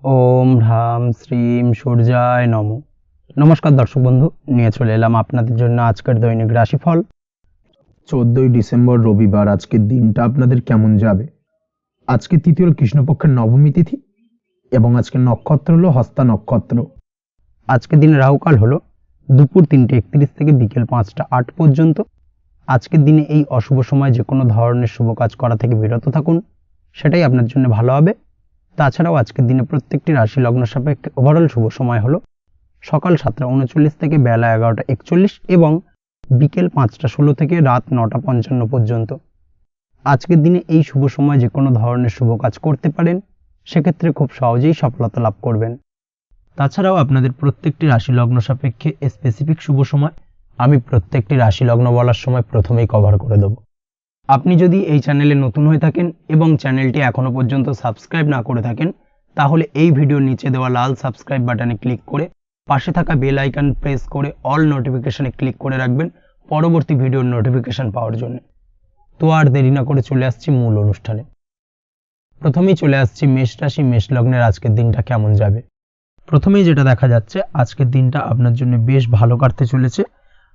ওম হ্রাম শ্রীম সূর্যায় নমঃ। নমস্কার দর্শক বন্ধু, নিয়ে চলে এলাম আপনাদের জন্য আজকের দৈনিক রাশিফল। 14ই ডিসেম্বর রবিবার। আজকের দিনটা আপনাদের কেমন যাবে? আজকে তিথি হল কৃষ্ণপক্ষের নবমী তিথি এবং আজকের নক্ষত্র হলো হস্তা নক্ষত্র। আজকের দিনে রাহুকাল হলো দুপুর 3:31 থেকে বিকেল 5টা 8 পর্যন্ত। আজকের দিনে এই অশুভ সময় যে কোনো ধরনের শুভ কাজ করা থেকে বিরত থাকুন, সেটাই আপনার জন্য ভালো হবে। তাছাড়াও আজকের দিনে প্রত্যেকটি রাশি লগ্ন সাপেক্ষে ওভারঅল শুভ সময় হলো সকাল 7টা 39 থেকে বেলা 11টা 41 এবং বিকেল 5টা 16 থেকে রাত 9টা 55 পর্যন্ত। আজকের দিনে এই শুভ সময় যে কোনো ধরনের শুভ কাজ করতে পারেন, সেক্ষেত্রে খুব সহজেই সফলতা লাভ করবেন। তাছাড়াও আপনাদের প্রত্যেকটি রাশি লগ্ন সাপেক্ষে স্পেসিফিক শুভ সময় আমি প্রত্যেকটি রাশি লগ্ন বলার সময় প্রথমেই কভার করে দেব। আপনি যদি এই চ্যানেলে নতুন হয়ে থাকেন এবং চ্যানেলটি এখনো পর্যন্ত সাবস্ক্রাইব না করে থাকেন, তাহলে এই ভিডিওর নিচে দেওয়া লাল সাবস্ক্রাইব বাটনে ক্লিক করে পাশে থাকা বেল আইকন প্রেস করে অল নোটিফিকেশনে ক্লিক করে রাখবেন পরবর্তী ভিডিওর নোটিফিকেশন পাওয়ার জন্য। তো আর দেরি না করে চলে আসছি মূল অনুষ্ঠানে। প্রথমেই চলে আসছি মেষ রাশি মেষ লগ্নের আজকের দিনটা কেমন যাবে। প্রথমেই যেটা দেখা যাচ্ছে, আজকের দিনটা আপনার জন্য বেশ ভালো কাটতে চলেছে।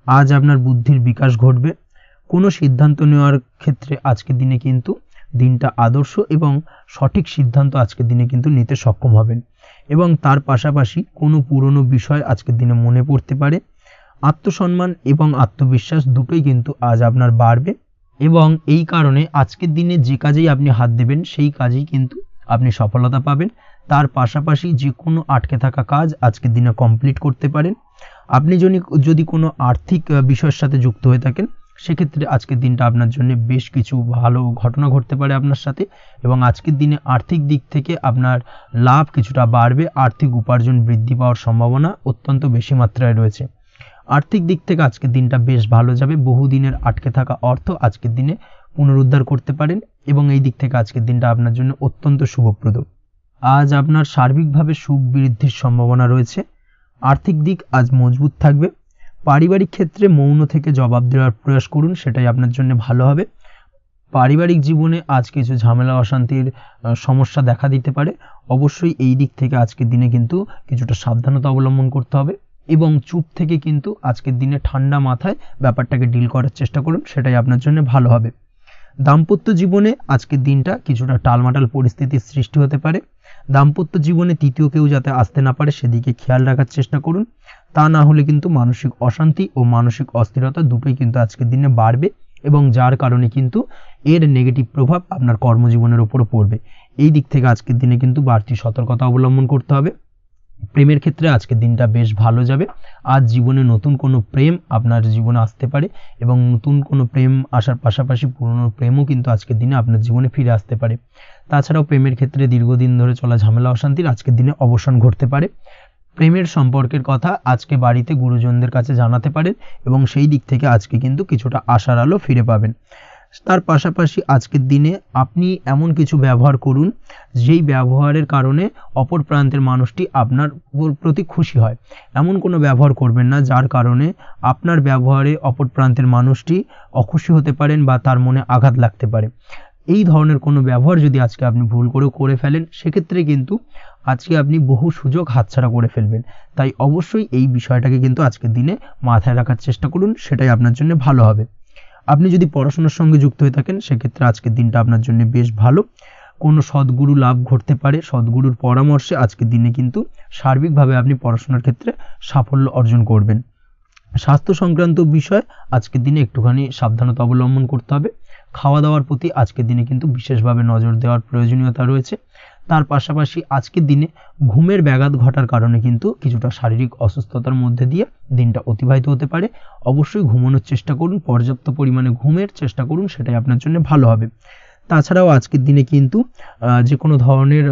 আজ আপনার বুদ্ধির বিকাশ ঘটবে। কোনো সিদ্ধান্ত নেওয়ার ক্ষেত্রে আজকের দিনে কিন্তু দিনটা আদর্শ এবং সঠিক সিদ্ধান্ত আজকের দিনে কিন্তু নিতে সক্ষম হবেন এবং তার পাশাপাশি কোনো পুরনো বিষয় আজকের দিনে মনে পড়তে পারে। আত্মসম্মান এবং আত্মবিশ্বাস দুটোই কিন্তু আজ আপনার বাড়বে এবং এই কারণে আজকের দিনে যে কাজেই আপনি হাত দেবেন সেই কাজেই কিন্তু আপনি সফলতা পাবেন। তার পাশাপাশি যে কোনো আটকে থাকা কাজ আজকের দিনে কমপ্লিট করতে পারেন। আপনি যদি কোনো আর্থিক বিষয়ের সাথে যুক্ত হয়ে থাকেন, সেক্ষেত্রে আজকের দিনটা আপনার জন্য বেশ কিছু ভালো ঘটনা ঘটতে পারে আপনার সাথে এবং আজকের দিনে আর্থিক দিক থেকে আপনার লাভ কিছুটা বাড়বে। আর্থিক উপার্জন বৃদ্ধি পাওয়ার সম্ভাবনা অত্যন্ত বেশি মাত্রায় রয়েছে। আর্থিক দিক থেকে আজকের দিনটা বেশ ভালো যাবে। বহুদিনের আটকে থাকা অর্থ আজকের দিনে পুনরুদ্ধার করতে পারেন এবং এই দিক থেকে আজকের দিনটা আপনার জন্য অত্যন্ত শুভপ্রদ। আজ আপনার সার্বিকভাবে সুখ বৃদ্ধির সম্ভাবনা রয়েছে। আর্থিক দিক আজ মজবুত থাকবে। পারিবারিক ক্ষেত্রে মৌন থেকে জবাব দেওয়ার প্রয়াস করুন, সেটাই আপনার জন্য ভালো হবে। পারিবারিক জীবনে আজ কিছু ঝামেলা অশান্তির সমস্যা দেখা দিতে পারে। অবশ্যই এই দিক থেকে আজকের দিনে কিন্তু কিছুটা সাবধানতা অবলম্বন করতে হবে এবং চুপ থেকে কিন্তু আজকের দিনে ঠান্ডা মাথায় ব্যাপারটাকে ডিল করার চেষ্টা করুন, সেটাই আপনার জন্য ভালো হবে। দাম্পত্য জীবনে আজকের দিনটা কিছুটা টালমাটাল পরিস্থিতির সৃষ্টি হতে পারে। দাম্পত্য জীবনে তৃতীয় কেউ যাতে আসতে না পারে সেদিকে খেয়াল রাখার চেষ্টা করুন। তা না হলে কিন্তু মানসিক অশান্তি ও মানসিক অস্থিরতা দুটোই কিন্তু আজকের দিনে বাড়বে এবং যার কারণে কিন্তু এর নেগেটিভ প্রভাব আপনার কর্মজীবনের উপরও পড়বে। এই দিক থেকে আজকের দিনে কিন্তু বাড়তি সতর্কতা অবলম্বন করতে হবে। প্রেমের ক্ষেত্রে আজকের দিনটা বেশ ভালো যাবে। আজ জীবনে নতুন কোনো প্রেম আপনার জীবনে আসতে পারে এবং নতুন কোনো প্রেম আসার পাশাপাশি পুরনো প্রেমও কিন্তু আজকের দিনে আপনার জীবনে ফিরে আসতে পারে। তাছাড়াও প্রেমের ক্ষেত্রে দীর্ঘদিন ধরে চলা ঝামেলা অশান্তির আজকের দিনে অবসান ঘটতে পারে। প্রেমের সম্পর্কের কথা আজকে বাড়িতে গুরুজনদের কাছে জানাতে পারেন এবং সেই দিক থেকে আজকে কিন্তু কিছুটা আশার আলো ফিরে পাবেন। তার পাশাপাশি আজকের দিনে আপনি এমন কিছু ব্যবহার করুন যেই ব্যবহারের কারণে অপর প্রান্তের মানুষটি আপনার প্রতি খুশি হয়। এমন কোনো ব্যবহার করবেন না যার কারণে আপনার ব্যবহারে অপর প্রান্তের মানুষটি অখুশি হতে পারেন বা তার মনে আঘাত লাগতে পারে। এই ধরনের কোনো ব্যবহার যদি আজকে আপনি ভুল করে ফেলেন, সেক্ষেত্রে কিন্তু আজকে আপনি বহু সুযোগ হাতছাড়া করে ফেলবেন। তাই অবশ্যই এই বিষয়টাকে কিন্তু আজকের দিনে মাথায় রাখার চেষ্টা করুন, সেটাই আপনার জন্য ভালো হবে। আপনি যদি পড়াশোনার সঙ্গে যুক্ত হয়ে থাকেন, সেক্ষেত্রে আজকের দিনটা আপনার জন্য বেশ ভালো। কোনো সদ্গুরু লাভ ঘটতে পারে। সদ্গুরুর পরামর্শে আজকের দিনে কিন্তু সার্বিকভাবে আপনি পড়াশোনার ক্ষেত্রে সাফল্য অর্জন করবেন। স্বাস্থ্য সংক্রান্ত বিষয় আজকের দিনে একটুখানি সাবধানতা অবলম্বন করতে হবে। খাওয়া দাওয়ার প্রতি আজকের দিনে কিন্তু বিশেষভাবে নজর দেওয়ার প্রয়োজনীয়তা রয়েছে। তার পাশাপাশি আজকের দিনে ঘুমের ব্যাঘাত ঘটার কারণে কিন্তু কিছুটা শারীরিক অসুস্থতার মধ্যে দিয়ে দিনটা অতিবাহিত হতে পারে। অবশ্যই ঘুমানোর চেষ্টা করুন, পর্যাপ্ত পরিমাণে ঘুমের চেষ্টা করুন, সেটাই আপনার জন্য ভালো হবে। তাছাড়াও আজকের দিনে কিন্তু যে কোনো ধরনের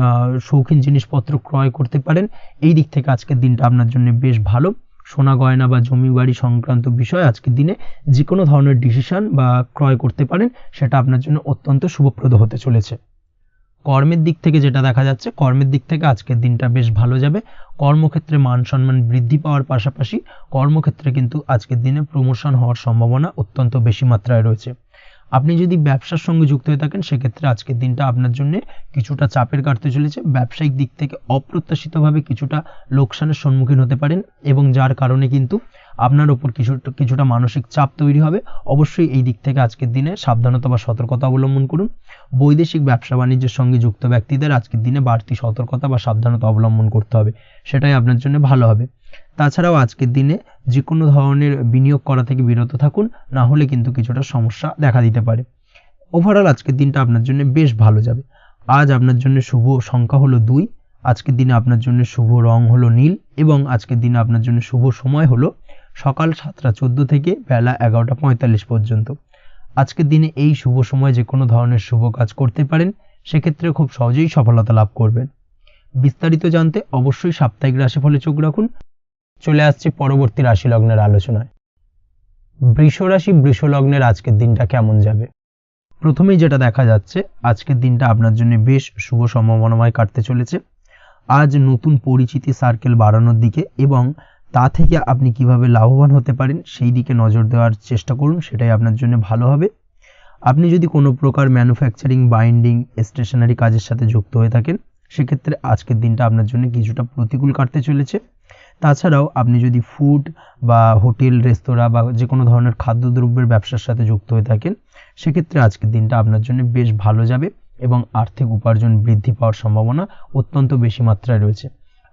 শৌখিন জিনিসপত্র ক্রয় করতে পারেন। এই দিক থেকে আজকের দিনটা আপনার জন্য বেশ ভালো। সোনা গয়না বা জমি বাড়ি সংক্রান্ত বিষয় আজকের দিনে যে কোনো ধরনের ডিসিশন বা ক্রয় করতে পারেন, সেটা আপনার জন্য অত্যন্ত শুভপ্রদ হতে চলেছে। কর্মের দিক থেকে যেটা দেখা যাচ্ছে, কর্মের দিক থেকে আজকের দিনটা বেশ ভালো যাবে। কর্মক্ষেত্রে মান সম্মান বৃদ্ধি পাওয়ার পাশাপাশি কর্মক্ষেত্রে কিন্তু আজকের দিনে প্রমোশন হওয়ার সম্ভাবনা অত্যন্ত বেশি মাত্রায় রয়েছে। আপনি যদি ব্যবসার সঙ্গে যুক্ত হয়ে থাকেন সেক্ষেত্রে আজকের দিনটা আপনার জন্য কিছুটা চাপের কাটতে চলেছে। ব্যবসায়িক দিক থেকে অপ্রত্যাশিতভাবে কিছুটা লোকসানের সম্মুখীন হতে পারেন এবং যার কারণে কিন্তু আপনার উপর কিছুটা মানসিক চাপ তৈরি হবে। অবশ্যই এই দিক থেকে আজকের দিনে সাবধানতা বা সতর্কতা অবলম্বন করুন। বৈদেশিক ব্যবসা বাণিজ্যের সঙ্গে যুক্ত ব্যক্তিদের আজকের দিনে বাড়তি সতর্কতা বা সাবধানতা অবলম্বন করতে হবে, সেটাই আপনার জন্য ভালো হবে। তাছাড়াও আজকের দিনে যে কোনো ধরনের বিনিয়োগ করা থেকে বিরত থাকুন, না হলে কিন্তু কিছুটা সমস্যা দেখা দিতে পারে। ওভারঅল আজকের দিনটা আপনার জন্য বেশ ভালো যাবে। আজ আপনার জন্য শুভ সংখ্যা হলো 2, আজকের দিনে আপনার জন্য শুভ রং হলো নীল এবং আজকের দিনে আপনার জন্য শুভ সময় হলো সকাল 7:14 থেকে বেলা 11:45 পর্যন্ত। আজকের দিনে এই শুভ সময় যে কোনো ধরনের শুভ কাজ করতে পারেন, সেক্ষেত্রে খুব সহজেই সফলতা লাভ করবেন। বিস্তারিত জানতে অবশ্যই সাপ্তাহিক রাশিফলে চোখ রাখুন। চলে আসছি পরবর্তী রাশি লগ্নের আলোচনায়। বৃষ রাশি বৃষ লগ্নের আজকের দিনটা কেমন যাবে? প্রথমেই যেটা দেখা যাচ্ছে, আজকের দিনটা আপনার জন্য বেশ শুভ সম্ভাবনাময় কাটতে চলেছে। আজ নতুন পরিচিতি সার্কেল বাড়ানোর দিকে এবং তা থেকে আপনি কিভাবে লাভবান হতে পারেন সেই দিকে নজর দেওয়ার চেষ্টা করুন, সেটাই আপনার জন্য ভালো হবে। আপনি যদি কোনো প্রকার ম্যানুফ্যাকচারিং, বাইন্ডিং, স্টেশনারি কাজের সাথে যুক্ত হয়ে থাকেন, সেক্ষেত্রে আজকের দিনটা আপনার জন্য কিছুটা প্রতিকূল কাটতে চলেছে। তাছাড়াও আপনি যদি ফুড বা হোটেল, রেস্তোরাঁ বা যে কোনো ধরনের খাদ্যদ্রব্যের ব্যবসার সাথে যুক্ত হয়ে থাকেন, সেক্ষেত্রে আজকের দিনটা আপনার জন্য বেশ ভালো যাবে এবং আর্থিক উপার্জন বৃদ্ধি পাওয়ার সম্ভাবনা অত্যন্ত বেশি মাত্রায় রয়েছে।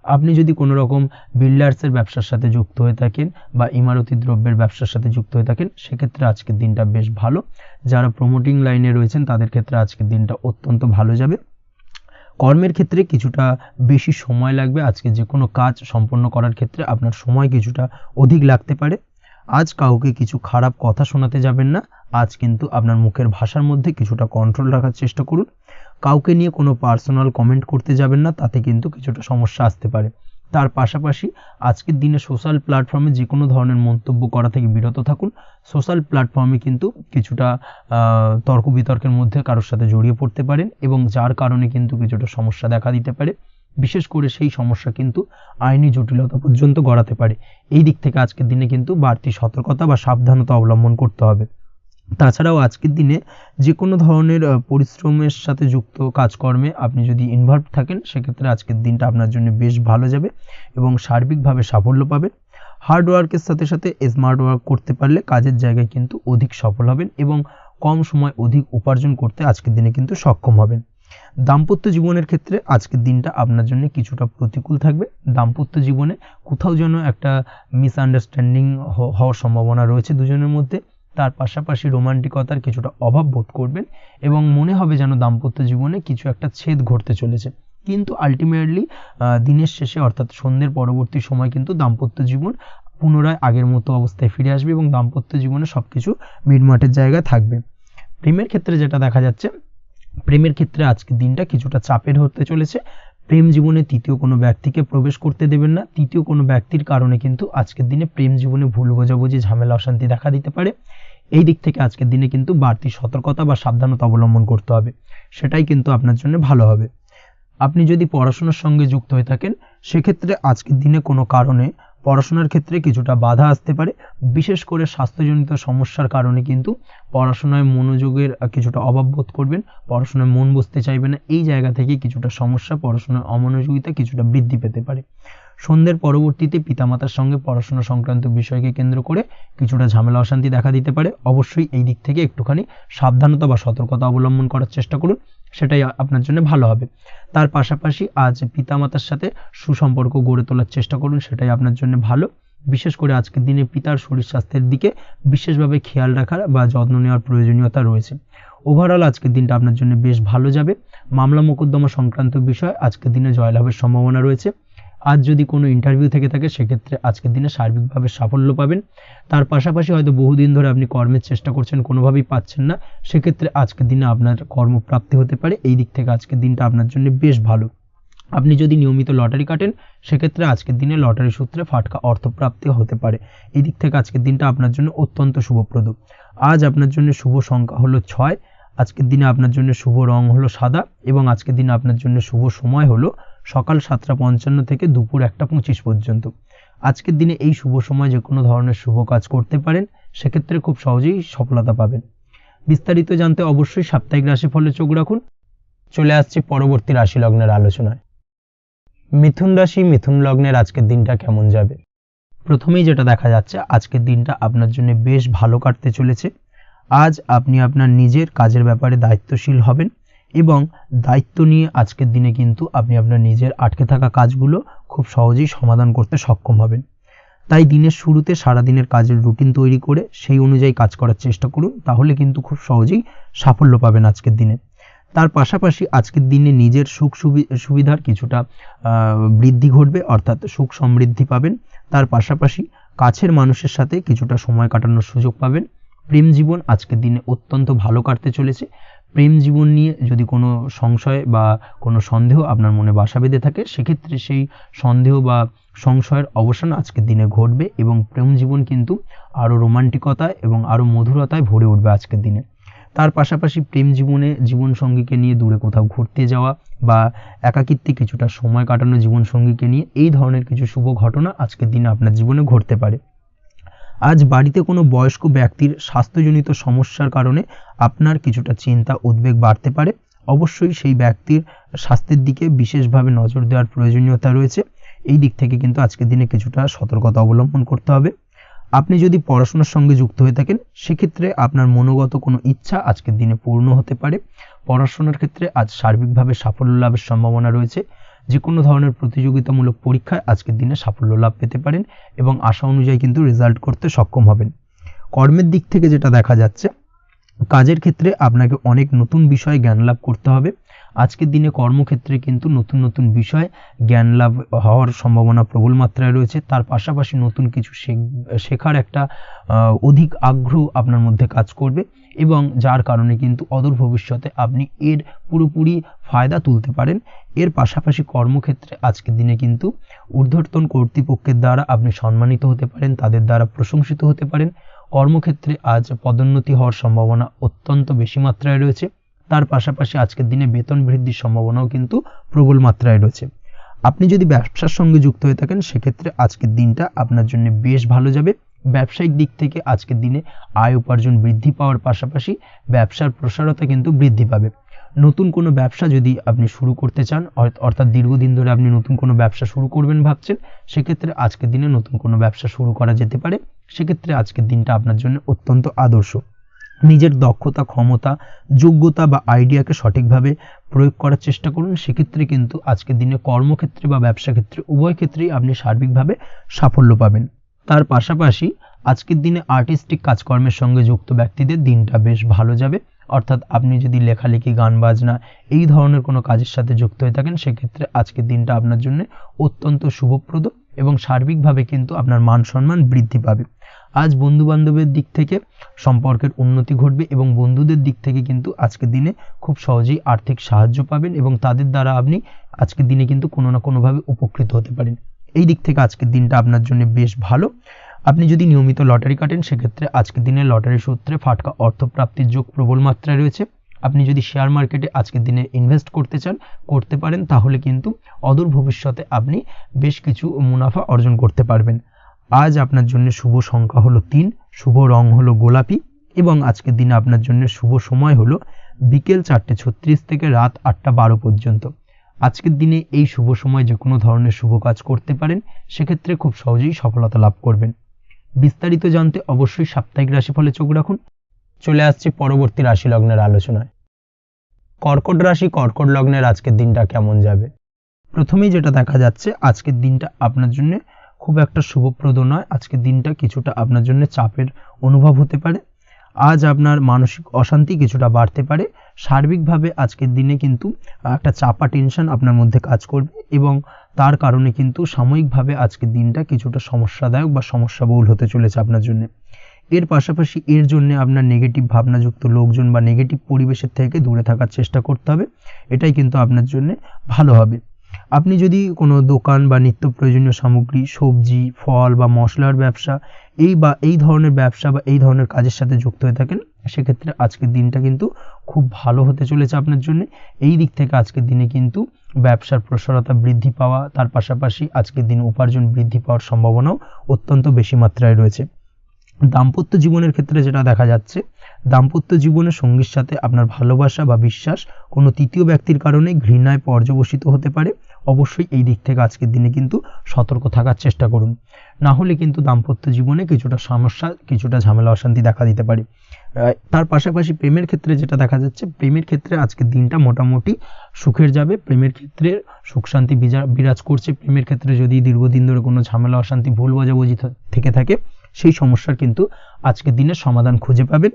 আপনি যদি কোনো রকম বিল্ডার্সের ব্যবসার সাথে যুক্ত হয়ে থাকেন বা ইমারতি দ্রব্যের ব্যবসার সাথে যুক্ত হয়ে থাকেন, সেক্ষেত্রে আজকের দিনটা বেশ ভালো। যারা প্রমোটিং লাইনে রয়েছেন তাদের ক্ষেত্রে আজকের দিনটা অত্যন্ত ভালো যাবে। কর্মের ক্ষেত্রে কিছুটা বেশি সময় লাগবে। আজকে যে কোনো কাজ সম্পন্ন করার ক্ষেত্রে আপনার সময় কিছুটা অধিক লাগতে পারে। আজ কাউকে কিছু খারাপ কথা শোনাতে যাবেন না। আজ কিন্তু আপনার মুখের ভাষার মধ্যে কিছুটা কন্ট্রোল রাখার চেষ্টা করুন। কাউকে নিয়ে কোনো পার্সোনাল কমেন্ট করতে যাবেন না, তাতে কিন্তু কিছুটা সমস্যা আসতে পারে। তার পাশাপাশি আজকের দিনে সোশ্যাল প্ল্যাটফর্মে যে কোনো ধরনের মন্তব্য করা থেকে বিরত থাকুন। সোশ্যাল প্ল্যাটফর্মে কিন্তু কিছুটা তর্ক বিতর্কের মধ্যে কারোর সাথে জড়িয়ে পড়তে পারেন এবং যার কারণে কিন্তু কিছুটা সমস্যা দেখা দিতে পারে। বিশেষ করে সেই সমস্যা কিন্তু আইনি জটিলতা পর্যন্ত গড়াতে পারে। এই দিক থেকে আজকের দিনে কিন্তু বাড়তি সতর্কতা বা সাবধানতা অবলম্বন করতে হবে। তাছাড়াও আজকের দিনে যে কোনো ধরনের পরিশ্রমের সাথে যুক্ত কাজকর্মে আপনি যদি ইনভলভ থাকেন, সেক্ষেত্রে আজকের দিনটা আপনার জন্য বেশ ভালো যাবে এবং সার্বিকভাবে সাফল্য পাবেন। হার্ড ওয়ার্কের সাথে সাথে স্মার্ট ওয়ার্ক করতে পারলে কাজের জায়গায় কিন্তু অধিক সফল হবেন এবং কম সময় অধিক উপার্জন করতে আজকের দিনে কিন্তু সক্ষম হবেন। দাম্পত্য জীবনের ক্ষেত্রে আজকের দিনটা আপনার জন্য কিছুটা প্রতিকূল থাকবে। দাম্পত্য জীবনে কোথাও যেন একটা মিসআন্ডারস্ট্যান্ডিং হওয়ার সম্ভাবনা রয়েছে দুজনের মধ্যে। তার পাশাপাশি রোমান্টিকতার কিছুটা অভাব বোধ করবেন এবং মনে হবে যেন দাম্পত্য জীবনে কিছু একটা ছেদ ঘটতে চলেছে। কিন্তু আলটিমেটলি দিনের শেষে অর্থাৎ সন্ধ্যের পরবর্তী সময় কিন্তু দাম্পত্য জীবন পুনরায় আগের মতো অবস্থায় ফিরে আসবে এবং দাম্পত্য জীবনে সবকিছু মিটমাটের জায়গায় থাকবে। প্রেমের ক্ষেত্রে যেটা দেখা যাচ্ছে, প্রেমের ক্ষেত্রে আজকের দিনটা কিছুটা চাপের হতে চলেছে। প্রেম জীবনে তৃতীয় কোনো ব্যক্তিকে প্রবেশ করতে দেবেন না। তৃতীয় কোনো ব্যক্তির কারণে কিন্তু আজকের দিনে প্রেম জীবনে ভুল বোঝাবুঝি, ঝামেলা, অশান্তি দেখা দিতে পারে। এই দিক থেকে আজকের দিনে কিন্তু বাড়তি সতর্কতা বা সাবধানতা অবলম্বন করতে হবে, সেটাই কিন্তু আপনার জন্য ভালো হবে। আপনি যদি পড়াশোনার সঙ্গে যুক্ত হয়ে থাকেন, সেক্ষেত্রে আজকের দিনে কোনো কারণে পড়াশোনার ক্ষেত্রে কিছুটা বাধা আসতে পারে। বিশেষ করে স্বাস্থ্যজনিত সমস্যার কারণে কিন্তু পড়াশোনায় মনোযোগের কিছুটা অভাব বোধ করবেন, পড়াশোনায় মন বসতে চাইবে না। এই জায়গা থেকে কিছুটা সমস্যা, পড়াশোনার অমনোযোগিতা কিছুটা বৃদ্ধি পেতে পারে। সন্ধ্যের পরবর্তীতে পিতামাতার সঙ্গে পড়াশোনা সংক্রান্ত বিষয়কে কেন্দ্র করে কিছুটা ঝামেলা, অশান্তি দেখা দিতে পারে। অবশ্যই এই দিক থেকে একটুখানি সাবধানতা বা সতর্কতা অবলম্বন করার চেষ্টা করুন, সেটাই আপনার জন্য ভালো হবে। তার পাশাপাশি আজ পিতামাতার সাথে সুসম্পর্ক গড়ে তোলার চেষ্টা করুন, সেটাই আপনার জন্য ভালো। বিশেষ করে আজকের দিনে পিতার শরীর স্বাস্থ্যের দিকে বিশেষভাবে খেয়াল রাখার বা যত্ন নেওয়ার প্রয়োজনীয়তা রয়েছে। ওভারঅল আজকের দিনটা আপনার জন্য বেশ ভালো যাবে। মামলা মোকদ্দমা সংক্রান্ত বিষয় আজকের দিনে জয়লাভের সম্ভাবনা রয়েছে। আজ যদি কোনো ইন্টারভিউ থেকে থাকে, সেক্ষেত্রে আজকের দিনে সার্বিকভাবে সাফল্য পাবেন। তার পাশাপাশি হয়তো বহুদিন ধরে আপনি কর্মের চেষ্টা করছেন, কোনোভাবেই পাচ্ছেন না, সেক্ষেত্রে আজকের দিনে আপনার কর্মপ্রাপ্তি হতে পারে। এই দিক থেকে আজকের দিনটা আপনার জন্য বেশ ভালো। আপনি যদি নিয়মিত লটারি কাটেন, সেক্ষেত্রে আজকের দিনে লটারি সূত্রে ফাটকা অর্থপ্রাপ্তি হতে পারে। এই দিক থেকে আজকের দিনটা আপনার জন্য অত্যন্ত শুভপ্রদ। আজ আপনার জন্য শুভ সংখ্যা হলো 6। আজকের দিনে আপনার জন্য শুভ রং হলো সাদা এবং আজকের দিনে আপনার জন্য শুভ সময় হলো সকাল 7:55 থেকে দুপুর 1:25 পর্যন্ত। আজকের দিনে এই শুভ সময় যে কোনো ধরনের শুভ কাজ করতে পারেন, সেক্ষেত্রে খুব সহজেই সফলতা পাবেন। বিস্তারিত জানতে অবশ্যই সাপ্তাহিক রাশিফলে চোখ রাখুন। চলে আসছি পরবর্তী রাশি লগ্নের আলোচনায়। মিথুন রাশি, মিথুন লগ্নের আজকের দিনটা কেমন যাবে? প্রথমেই যেটা দেখা যাচ্ছে, আজকের দিনটা আপনার জন্য বেশ ভালো কাটতে চলেছে। আজ আপনি আপনার নিজের কাজের ব্যাপারে দায়িত্বশীল হবেন এবং দায়িত্ব নিয়ে আজকের দিনে কিন্তু আপনি আপনার নিজের আটকে থাকা কাজগুলো খুব সহজেই সমাধান করতে সক্ষম হবেন। তাই দিনের শুরুতে সারাদিনের কাজের রুটিন তৈরি করে সেই অনুযায়ী কাজ করার চেষ্টা করুন, তাহলে কিন্তু খুব সহজেই সাফল্য পাবেন আজকের দিনে। তার পাশাপাশি আজকের দিনে নিজের সুখ সুবিধার কিছুটা বৃদ্ধি ঘটবে, অর্থাৎ সুখ সমৃদ্ধি পাবেন। তার পাশাপাশি কাছের মানুষের সাথে কিছুটা সময় কাটানোর সুযোগ পাবেন। প্রেম জীবন আজকের দিনে অত্যন্ত ভালো কাটতে চলেছে। প্রেম জীবন নিয়ে যদি কোনো সংশয় বা কোনো সন্দেহ আপনার মনে বাসা বেঁধে থাকে, সেক্ষেত্রে সেই সন্দেহ বা সংশয়ের অবসান আজকের দিনে ঘটবে এবং প্রেম জীবন কিন্তু আরও রোমান্টিকতায় এবং আরও মধুরতায় ভরে উঠবে আজকের দিনে। তার পাশাপাশি প্রেম জীবনে জীবনসঙ্গীকে নিয়ে দূরে কোথাও ঘুরতে যাওয়া বা একাকিত্বে কিছুটা সময় কাটানো জীবনসঙ্গীকে নিয়ে, এই ধরনের কিছু শুভ ঘটনা আজকের দিনে আপনার জীবনে ঘটতে পারে। আজ বাড়িতে কোনো বয়স্ক ব্যক্তির স্বাস্থ্যজনিত সমস্যার কারণে আপনার কিছুটা চিন্তা উদ্বেগ বাড়তে পারে। অবশ্যই সেই ব্যক্তির স্বাস্থ্যের দিকে বিশেষভাবে নজর দেওয়ার প্রয়োজনীয়তা রয়েছে। এই দিক থেকে কিন্তু আজকের দিনে কিছুটা সতর্কতা অবলম্বন করতে হবে। আপনি যদি পড়াশোনার সঙ্গে যুক্ত হয়ে থাকেন, সেক্ষেত্রে আপনার মনোগত কোনো ইচ্ছা আজকের দিনে পূর্ণ হতে পারে। পড়াশোনার ক্ষেত্রে আজ সার্বিকভাবে সাফল্য লাভের সম্ভাবনা রয়েছে। যে কোনো ধরনের প্রতিযোগিতামূলক পরীক্ষায় আজকের দিনে সাফল্য লাভ পেতে পারেন এবং আশা অনুযায়ী কিন্তু রেজাল্ট করতে সক্ষম হবেন। কর্মের দিক থেকে যেটা দেখা যাচ্ছে, কাজের ক্ষেত্রে আপনাকে অনেক নতুন বিষয়ে জ্ঞান লাভ করতে হবে। আজকের দিনে কর্মক্ষেত্রে কিন্তু নতুন নতুন বিষয় জ্ঞান লাভ হওয়ার সম্ভাবনা প্রবল মাত্রায় রয়েছে। তার পাশাপাশি নতুন কিছু শেখার একটা অধিক আগ্রহ আপনার মধ্যে কাজ করবে এবং যার কারণে কিন্তু অদূর ভবিষ্যতে আপনি এর পুরোপুরি ফায়দা তুলতে পারেন। এর পাশাপাশি কর্মক্ষেত্রে আজকের দিনে কিন্তু ঊর্ধ্বতন কর্তৃপক্ষের দ্বারা আপনি সম্মানিত হতে পারেন, তাদের দ্বারা প্রশংসিত হতে পারেন। কর্মক্ষেত্রে আজ পদোন্নতি হওয়ার সম্ভাবনা অত্যন্ত বেশি মাত্রায় রয়েছে। তার পাশাপাশি আজকের দিনে বেতন বৃদ্ধির সম্ভাবনাও কিন্তু প্রবল মাত্রায় রয়েছে। আপনি যদি ব্যবসার সঙ্গে যুক্ত হয়ে থাকেন, সেক্ষেত্রে আজকের দিনটা আপনার জন্য বেশ ভালো যাবে। ব্যবসায়িক দিক থেকে আজকের দিনে আয় উপার্জন বৃদ্ধি পাওয়ার পাশাপাশি ব্যবসার প্রসারতা কিন্তু বৃদ্ধি পাবে। নতুন কোনো ব্যবসা যদি আপনি শুরু করতে চান, অর্থাৎ দীর্ঘদিন ধরে আপনি নতুন কোনো ব্যবসা শুরু করবেন ভাবছেন, সেক্ষেত্রে আজকের দিনে নতুন কোনো ব্যবসা শুরু করা যেতে পারে। সেক্ষেত্রে আজকের দিনটা আপনার জন্য অত্যন্ত আদর্শ। নিজের দক্ষতা, ক্ষমতা, যোগ্যতা বা আইডিয়াকে সঠিকভাবে প্রয়োগ করার চেষ্টা করুন। সেক্ষেত্রে কিন্তু আজকের দিনে কর্মক্ষেত্রে বা ব্যবসা ক্ষেত্রে উভয় ক্ষেত্রেই আপনি সার্বিকভাবে সাফল্য পাবেন। তার পাশাপাশি আজকের দিনে আর্টিস্টিক কাজকর্মের সঙ্গে যুক্ত ব্যক্তিদের দিনটা বেশ ভালো যাবে। অর্থাৎ আপনি যদি লেখালেখি, গান বাজনা এই ধরনের কোনো কাজের সাথে যুক্ত হয়ে থাকেন, সেক্ষেত্রে আজকের দিনটা আপনার জন্য অত্যন্ত শুভপ্রদ এবং সার্বিকভাবে কিন্তু আপনার মান সম্মান বৃদ্ধি পাবে। আজ বন্ধু বান্ধবের দিক থেকে সম্পর্কের উন্নতি ঘটবে এবং বন্ধুদের দিক থেকে কিন্তু আজকের দিনে খুব সহজেই আর্থিক সাহায্য পাবেন এবং তাদের দ্বারা আপনি আজকের দিনে কিন্তু কোনো না কোনোভাবে উপকৃত হতে পারেন। এই দিক থেকে আজকের দিনটা আপনার জন্য বেশ ভালো। আপনি যদি নিয়মিত লটারি কাটেন, সেক্ষেত্রে আজকের দিনে লটারি সূত্রে ফাটকা অর্থপ্রাপ্তির যোগ প্রবল মাত্রায় রয়েছে। আপনি যদি শেয়ার মার্কেটে আজকের দিনে ইনভেস্ট করতে চান, করতে পারেন, তাহলে কিন্তু অদূর ভবিষ্যতে আপনি বেশ কিছু মুনাফা অর্জন করতে পারবেন। আজ আপনার জন্য শুভ সংখ্যা হলো 3, শুভ রং হলো গোলাপি এবং আজকের দিনে আপনার জন্য শুভ সময় হলো বিকেল 4:36 থেকে রাত 8:12 পর্যন্ত। আজকের দিনে এই শুভ সময় যে কোনো ধরনের শুভ কাজ করতে পারেন, সেক্ষেত্রে খুব সহজেই সফলতা লাভ করবেন। বিস্তারিত জানতে অবশ্যই সাপ্তাহিক রাশিফলে চোখ রাখুন। চলে আসছি পরবর্তী রাশি লগ্নের আলোচনায়। কর্কট রাশি, কর্কট লগ্নের আজকের দিনটা কেমন যাবে? প্রথমেই যেটা দেখা যাচ্ছে, আজকের দিনটা আপনার জন্য খুব একটা শুভপ্রদ নয়। আজকের দিনটা কিছুটা আপনার জন্য চাপের অনুভব হতে পারে। আজ আপনার মানসিক অশান্তি কিছুটা বাড়তে পারে। সার্বিকভাবে আজকের দিনে কিন্তু একটা চাপা টেনশন আপনার মধ্যে কাজ করবে এবং তার কারণে কিন্তু সাময়িকভাবে আজকের দিনটা কিছুটা সমস্যাদায়ক বা সমস্যাবহুল হতে চলেছে আপনার জন্য। এর পাশাপাশি এর জন্য আপনার নেগেটিভ ভাবনাযুক্ত লোকজন বা নেগেটিভ পরিবেশের থেকে দূরে থাকার চেষ্টা করতে হবে। এটাই কিন্তু আপনার জন্য ভালো হবে। আপনি যদি কোনো দোকান বা নিত্য প্রয়োজনীয় সামগ্রী, সবজি, ফল বা মশলার ব্যবসা এই ধরনের ব্যবসা বা এই ধরনের কাজের সাথে যুক্ত হয়ে থাকেন, সেক্ষেত্রে আজকের দিনটা কিন্তু খুব ভালো হতে চলেছে আপনার জন্য। এই দিক থেকে আজকের দিনে কিন্তু ব্যবসার প্রসারতা বৃদ্ধি পাওয়া, তার পাশাপাশি আজকের দিনে উপার্জন বৃদ্ধি পাওয়ার সম্ভাবনাও অত্যন্ত বেশি মাত্রায় রয়েছে। দাম্পত্য জীবনের ক্ষেত্রে যেটা দেখা যাচ্ছে, দাম্পত্য জীবনে সঙ্গীর সাথে আপনার ভালোবাসা বা বিশ্বাস কোনো তৃতীয় ব্যক্তির কারণে ঘৃণায় পর্যবসিত হতে পারে। অবশ্যই এই দিক থেকে আজকের দিনে কিন্তু সতর্ক থাকার চেষ্টা করুন, না হলে কিন্তু দাম্পত্য জীবনে কিছুটা সমস্যা, কিছুটা ঝামেলা অশান্তি দেখা দিতে পারে। তার পাশাপাশি প্রেমের ক্ষেত্রে যেটা দেখা যাচ্ছে, প্রেমের ক্ষেত্রে আজকের দিনটা মোটামুটি সুখের যাবে। প্রেমের ক্ষেত্রে সুখ শান্তি বিরাজ করছে। প্রেমের ক্ষেত্রে যদি দীর্ঘদিন ধরে কোনো ঝামেলা অশান্তি ভুল বোঝাবুঝি থেকে থাকে, সেই সমস্যার কিন্তু আজকের দিনে সমাধান খুঁজে পাবেন।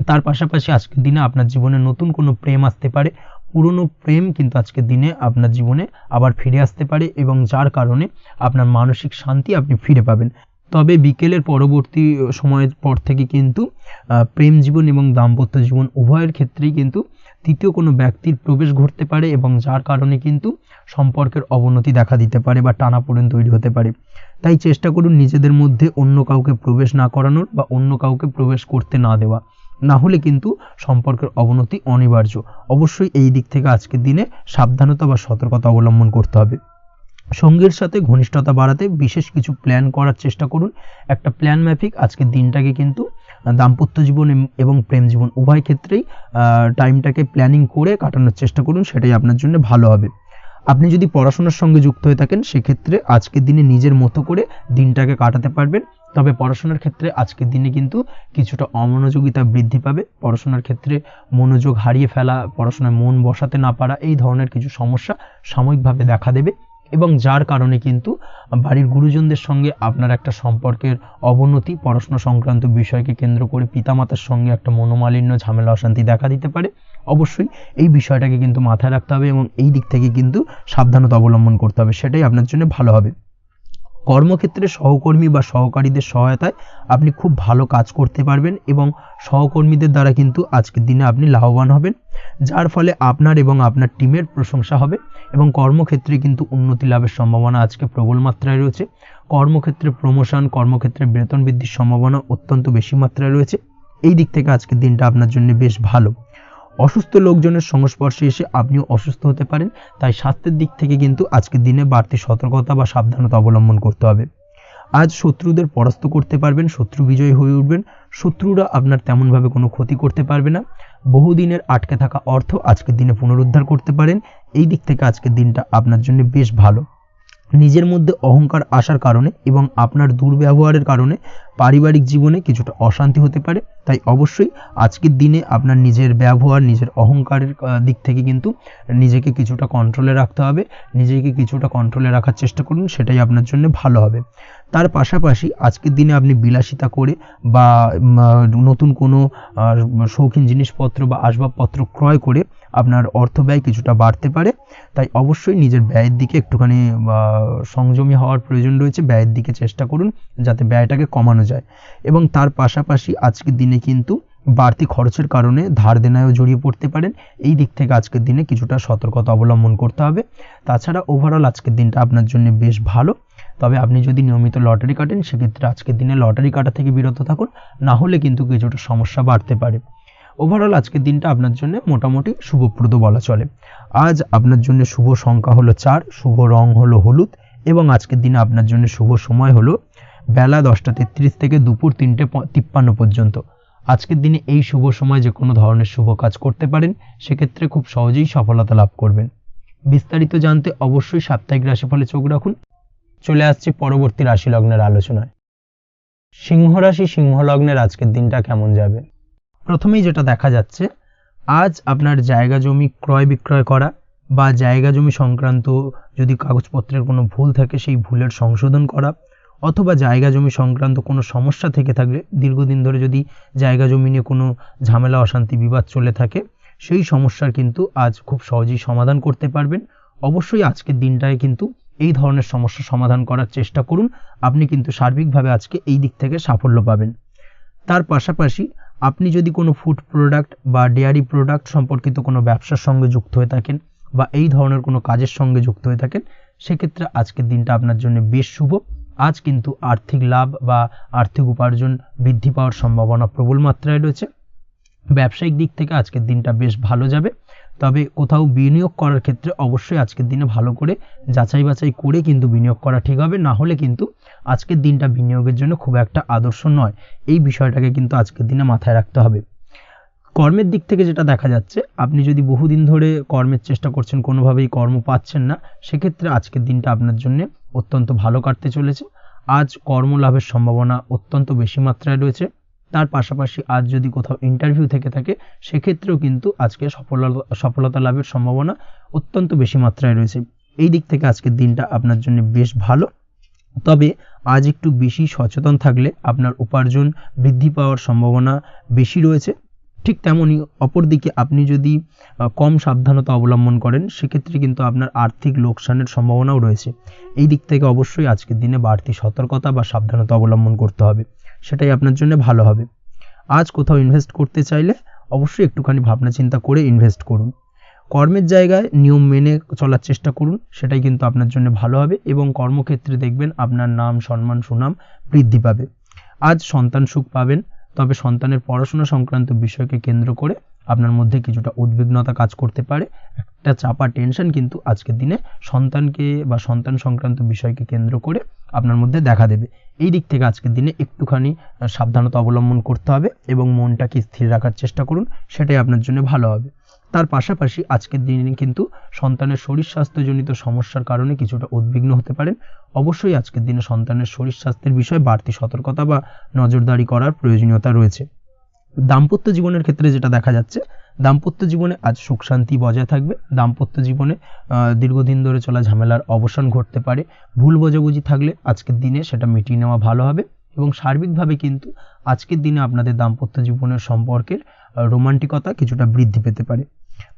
তার পাশাপাশি আজকের দিনে আপনার জীবনে নতুন কোনো প্রেম আসতে পারে। পুরনো প্রেম কিন্তু আজকের দিনে আপনার জীবনে আবার ফিরে আসতে পারে এবং যার কারণে আপনার মানসিক শান্তি আপনি ফিরে পাবেন। তবে বিকেলের পরবর্তী সময়ের পর থেকে কিন্তু প্রেম জীবন এবং দাম্পত্য জীবন উভয়ের ক্ষেত্রেই কিন্তু তৃতীয় কোনো ব্যক্তির প্রবেশ ঘটতে পারে এবং যার কারণে কিন্তু সম্পর্কের অবনতি দেখা দিতে পারে বা টানাপোড়েন তৈরি হতে পারে। তাই চেষ্টা করুন নিজেদের মধ্যে অন্য কাউকে প্রবেশ না করানোর বা অন্য কাউকে প্রবেশ করতে না দেওয়া, না হলে কিন্তু সম্পর্কের অবনতি অনিবার্য। অবশ্যই এই দিক থেকে আজকের দিনে সাবধানতা বা সতর্কতা অবলম্বন করতে হবে। সঙ্গীর সাথে ঘনিষ্ঠতা বাড়াতে বিশেষ কিছু প্ল্যান করার চেষ্টা করুন। একটা প্ল্যান মাফিক আজকের দিনটাকে কিন্তু দাম্পত্য জীবন এবং প্রেম জীবন উভয় ক্ষেত্রেই টাইমটাকে প্ল্যানিং করে কাটানোর চেষ্টা করুন, সেটাই আপনার জন্য ভালো হবে। আপনি যদি পড়াশোনার সঙ্গে যুক্ত হয়ে থাকেন, সেক্ষেত্রে আজকের দিনে নিজের মতো করে দিনটাকে কাটাতে পারবেন। তবে পড়াশোনার ক্ষেত্রে আজকের দিনে কিন্তু কিছুটা অমনোযোগিতা বৃদ্ধি পাবে। পড়াশোনার ক্ষেত্রে মনোযোগ হারিয়ে ফেলা, পড়াশোনায় মন বসাতে না পারা, এই ধরনের কিছু সমস্যা সাময়িকভাবে দেখা দেবে এবং যার কারণে কিন্তু বাড়ির গুরুজনদের সঙ্গে আপনার একটা সম্পর্কের অবনতি, পড়াশোনা সংক্রান্ত বিষয়কে কেন্দ্র করে পিতামাতার সঙ্গে একটা মনোমালিন্য, ঝামেলা অশান্তি দেখা দিতে পারে। অবশ্যই এই বিষয়টাকে কিন্তু মাথায় রাখতে হবে এবং এই দিক থেকে কিন্তু সাবধানতা অবলম্বন করতে হবে, সেটাই আপনার জন্য ভালো হবে। কর্মক্ষেত্রে সহকর্মী বা সহকারীদের সহায়তায় আপনি খুব ভালো কাজ করতে পারবেন এবং সহকর্মীদের দ্বারা কিন্তু আজকের দিনে আপনি লাভবান হবেন, যার ফলে আপনার এবং আপনার টিমের প্রশংসা হবে এবং কর্মক্ষেত্রে কিন্তু উন্নতি লাভের সম্ভাবনা আজকে প্রবল মাত্রায় রয়েছে। কর্মক্ষেত্রে প্রমোশন, কর্মক্ষেত্রে বেতন বৃদ্ধির সম্ভাবনা অত্যন্ত বেশি মাত্রায় রয়েছে। এই দিক থেকে আজকের দিনটা আপনার জন্য বেশ ভালো। অসুস্থ লোকজনের সংস্পর্শে এসে আপনিও অসুস্থ হতে পারেন, তাই স্বাস্থ্যের দিক থেকে কিন্তু আজকের দিনে বাড়তি সতর্কতা বা সাবধানতা অবলম্বন করতে হবে। আজ শত্রুদের পরাস্ত করতে পারবেন, শত্রু বিজয়ী হয়ে উঠবেন। শত্রুরা আপনার তেমনভাবে কোনো ক্ষতি করতে পারবে না। বহুদিনের আটকে থাকা অর্থ আজকের দিনে পুনরুদ্ধার করতে পারেন। এই দিক থেকে আজকের দিনটা আপনার জন্য বেশ ভালো। নিজের মধ্যে অহংকার আসার কারণে এবং আপনার দুর্ব্যবহারের কারণে পারিবারিক জীবনে কিছুটা অশান্তি হতে পারে। তাই অবশ্যই আজকের দিনে আপনার নিজের ব্যবহার, নিজের অহংকারের দিক থেকে কিন্তু নিজেকে কিছুটা কন্ট্রোলে রাখতে হবে। নিজেকে কিছুটা কন্ট্রোলে রাখার চেষ্টা করুন, সেটাই আপনার জন্য ভালো হবে। তার পাশাপাশি আজকের দিনে আপনি বিলাসিতা করে বা নতুন কোনো শৌখিন জিনিসপত্র বা আসবাবপত্র ক্রয় করে আপনার অর্থ ব্যয় কিছুটা বাড়তে পারে। তাই অবশ্যই নিজের ব্যয়ের দিকে একটুখানি সংযমী হওয়ার প্রয়োজন রয়েছে। ব্যয়ের দিকে চেষ্টা করুন যাতে ব্যয়টাকে কমানো যায় এবং তার পাশাপাশি আজকের দিনে কিন্তু বাড়তি খরচের কারণে ধার দেনায়ও জড়িয়ে পড়তে পারেন। এই দিক থেকে আজকের দিনে কিছুটা সতর্কতা অবলম্বন করতে হবে। তাছাড়া ওভারঅল আজকের দিনটা আপনার জন্য বেশ ভালো। তবে আপনি যদি নিয়মিত লটারি কাটেন, সেক্ষেত্রে আজকের দিনে লটারি কাটা থেকে বিরত থাকুন, না হলে কিন্তু কিছুটা সমস্যা বাড়তে পারে। ওভারঅল আজকের দিনটা আপনার জন্য মোটামুটি শুভপ্রদ বলা চলে। আজ আপনার জন্য শুভ সংখ্যা হলো 4, শুভ রং হলো হলুদ এবং আজকের দিনে আপনার জন্য শুভ সময় হলো বেলা 10:33 থেকে দুপুর 3:53 পর্যন্ত। আজকের দিনে এই শুভ সময় যে কোনো ধরনের শুভ কাজ করতে পারেন, সেক্ষেত্রে খুব সহজেই সফলতা লাভ করবেন। বিস্তারিত জানতে অবশ্যই সাপ্তাহিক রাশিফলে চোখ রাখুন। চলে আসছি পরবর্তী রাশি লগ্নের আলোচনায়। সিংহ রাশি, সিংহ লগ্নের আজকের দিনটা কেমন যাবে? প্রথমেই যেটা দেখা যাচ্ছে, আজ আপনার জায়গা জমি ক্রয় বিক্রয় করা বা জায়গা জমি সংক্রান্ত যদি কাগজপত্রের কোনো ভুল থাকে সেই ভুলের সংশোধন করা, অথবা জায়গা জমি সংক্রান্ত কোনো সমস্যা থেকে থাকলে, দীর্ঘদিন ধরে যদি জায়গা জমি নিয়ে কোনো ঝামেলা অশান্তি বিবাদ চলে থাকে, সেই সমস্যার কিন্তু আজ খুব সহজেই সমাধান করতে পারবেন। অবশ্যই আজকের দিনটায় কিন্তু এই ধরনের সমস্যা সমাধান করার চেষ্টা করুন। আপনি কিন্তু সার্বিকভাবে আজকে এই দিক থেকে সাফল্য পাবেন। তার পাশাপাশি আপনি যদি কোনো ফুড প্রোডাক্ট বা ডেয়ারি প্রোডাক্ট সম্পর্কিত কোনো ব্যবসার সঙ্গে যুক্ত হয়ে থাকেন বা এই ধরনের কোনো কাজের সঙ্গে যুক্ত হয়ে থাকেন, সেক্ষেত্রে আজকের দিনটা আপনার জন্য বেশ শুভ। আজ কিন্তু আর্থিক লাভ বা আর্থিক উপার্জন বৃদ্ধি পাওয়ার সম্ভাবনা প্রবল মাত্রায় রয়েছে। ব্যবসায়িক দিক থেকে আজকের দিনটা বেশ ভালো যাবে। তবে কোথাও বিনিয়োগ করার ক্ষেত্রে অবশ্যই আজকের দিনে ভালো করে যাচাই বাছাই করে কিন্তু বিনিয়োগ করা ঠিক হবে, না হলে কিন্তু আজকের দিনটা বিনিয়োগের জন্য খুব একটা আদর্শ নয়। এই বিষয়টাকে কিন্তু আজকের দিনে মাথায় রাখতে হবে। কর্মের দিক থেকে যেটা দেখা যাচ্ছে, আপনি যদি বহুদিন ধরে কর্মের চেষ্টা করছেন, কোনোভাবেই কর্ম পাচ্ছেন না, সেক্ষেত্রে আজকের দিনটা আপনার জন্য অত্যন্ত ভালো কাটতে চলেছে। আজ কর্মলাভের সম্ভাবনা অত্যন্ত বেশি মাত্রায় রয়েছে। তার পাশাপাশি আজ যদি কোথাও ইন্টারভিউ থেকে থাকে, সেক্ষেত্রেও কিন্তু আজকে সফলতা লাভের সম্ভাবনা অত্যন্ত বেশি মাত্রায় রয়েছে। এই দিক থেকে আজকের দিনটা আপনার জন্য বেশ ভালো। তবে আজ একটু বেশি সচেতন থাকলে আপনার উপার্জন বৃদ্ধি পাওয়ার সম্ভাবনা বেশি রয়েছে। ঠিক তেমনই অপরদিকে আপনি যদি কম সাবধানতা অবলম্বন করেন, সেক্ষেত্রে কিন্তু আপনার আর্থিক লোকসানের সম্ভাবনাও রয়েছে। এই দিক থেকে অবশ্যই আজকের দিনে বাড়তি সতর্কতা বা সাবধানতা অবলম্বন করতে হবে, সেটাই আপনার জন্য ভালো হবে। আজ কোথাও ইনভেস্ট করতে চাইলে অবশ্যই একটুখানি ভাবনা চিন্তা করে ইনভেস্ট করুন। কর্মের জায়গায় নিয়ম মেনে চলার চেষ্টা করুন, সেটাই কিন্তু আপনার জন্য ভালো হবে এবং কর্মক্ষেত্রে দেখবেন আপনার নাম, সম্মান, সুনাম বৃদ্ধি পাবে। আজ সন্তান সুখ পাবেন, তবে সন্তানের পড়াশোনা সংক্রান্ত বিষয়কে কেন্দ্র করে আপনার মধ্যে কিছুটা উদ্বিগ্নতা কাজ করতে পারে। একটা চাপা টেনশন কিন্তু আজকের দিনে সন্তানকে বা সন্তান সংক্রান্ত বিষয়কে কেন্দ্র করে আপনার মধ্যে দেখা দেবে। এই দিক থেকে আজকের দিনে একটুখানি সাবধানতা অবলম্বন করতে হবে এবং মনটাকে স্থির রাখার চেষ্টা করুন, সেটাই আপনার জন্য ভালো হবে। তার পাশাপাশি আজকের দিনে কিন্তু সন্তানের শরীর স্বাস্থ্যজনিত সমস্যার কারণে কিছুটা উদ্বিগ্ন হতে পারেন। অবশ্যই আজকের দিনে সন্তানের শরীর স্বাস্থ্যের বিষয়ে বাড়তি সতর্কতা বা নজরদারি করার প্রয়োজনীয়তা রয়েছে। দাম্পত্য জীবনের ক্ষেত্রে যেটা দেখা যাচ্ছে, দাম্পত্য জীবনে আজ সুখ শান্তি বজায় থাকবে। দাম্পত্য জীবনে দীর্ঘদিন ধরে চলা ঝামেলার অবসান ঘটতে পারে। ভুল বোঝাবুঝি থাকলে আজকের দিনে সেটা মিটিয়ে নেওয়া ভালো হবে এবং সার্বিকভাবে কিন্তু আজকের দিনে আপনাদের দাম্পত্য জীবনের সম্পর্কের রোমান্টিকতা কিছুটা বৃদ্ধি পেতে পারে।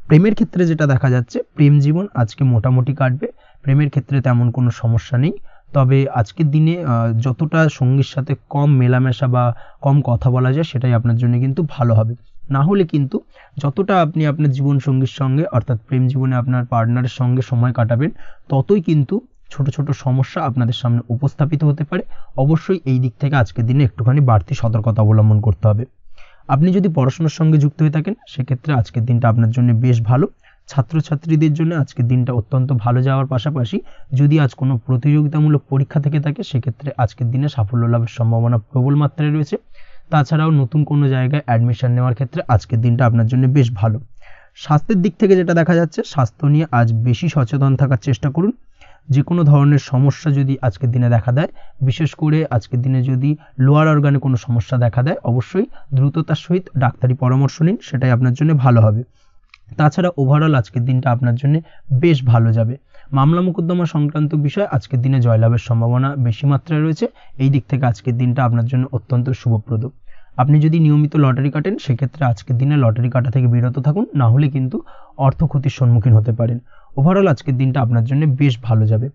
প্রেমের ক্ষেত্রে যেটা দেখা যাচ্ছে, প্রেম জীবন আজকে মোটামুটি কাটবে। প্রেমের ক্ষেত্রে তেমন কোনো সমস্যা নেই, তবে আজকের দিনে যতটা সঙ্গীর সাথে কম মেলামেশা বা কম কথা বলা যায়, সেটাই আপনার জন্য কিন্তু ভালো হবে। না হলে কিন্তু যতটা আপনি আপনার জীবন সঙ্গীর সঙ্গে অর্থাৎ প্রেম জীবনে আপনার পার্টনারের সঙ্গে সময় কাটাবেন, ততই কিন্তু ছোট ছোট সমস্যা আপনাদের সামনে উপস্থাপিত হতে পারে। অবশ্যই এই দিক থেকে আজকের দিনে একটুখানি বাড়তি সতর্কতা অবলম্বন করতে হবে। আপনি যদি পড়াশোনার সঙ্গে যুক্ত হয়ে থাকেন, সেক্ষেত্রে আজকের দিনটা আপনার জন্য বেশ ভালো। ছাত্রছাত্রীদের জন্য আজকের দিনটা অত্যন্ত ভালো যাওয়ার পাশাপাশি যদি আজ কোনো প্রতিযোগিতামূলক পরীক্ষা থেকে থাকে, সেক্ষেত্রে আজকের দিনে সাফল্য লাভের সম্ভাবনা প্রবল মাত্রায় রয়েছে। তাছাড়াও নতুন কোনো জায়গায় অ্যাডমিশন নেওয়ার ক্ষেত্রে আজকের দিনটা আপনার জন্য বেশ ভালো। স্বাস্থ্যের দিক থেকে যেটা দেখা যাচ্ছে, স্বাস্থ্য নিয়ে আজ বেশি সচেতন থাকার চেষ্টা করুন। যে কোনো ধরনের সমস্যা যদি আজকের দিনে দেখা দেয়, বিশেষ করে আজকের দিনে যদি লোয়ার অর্গানে কোনো সমস্যা দেখা দেয়, অবশ্যই দ্রুততার সহিত ডাক্তারি পরামর্শ নিন, সেটাই আপনার জন্য ভালো হবে। তাছাড়া ওভারঅল আজকের দিনটা আপনার জন্য বেশ ভালো যাবে। মামলা মোকদ্দমা সংক্রান্ত বিষয়ে আজকের দিনে জয়লাভের সম্ভাবনা বেশি মাত্রায় রয়েছে। এই দিক থেকে আজকের দিনটা আপনার জন্য অত্যন্ত শুভপ্রদ। আপনি যদি নিয়মিত লটারি কাটেন, সেক্ষেত্রে আজকের দিনে লটারি কাটা থেকে বিরত থাকুন, না হলে কিন্তু অর্থ ক্ষতির সম্মুখীন হতে পারেন। ওভারঅল আজকের দিনটা আপনার জন্য বেশ ভালো যাবে।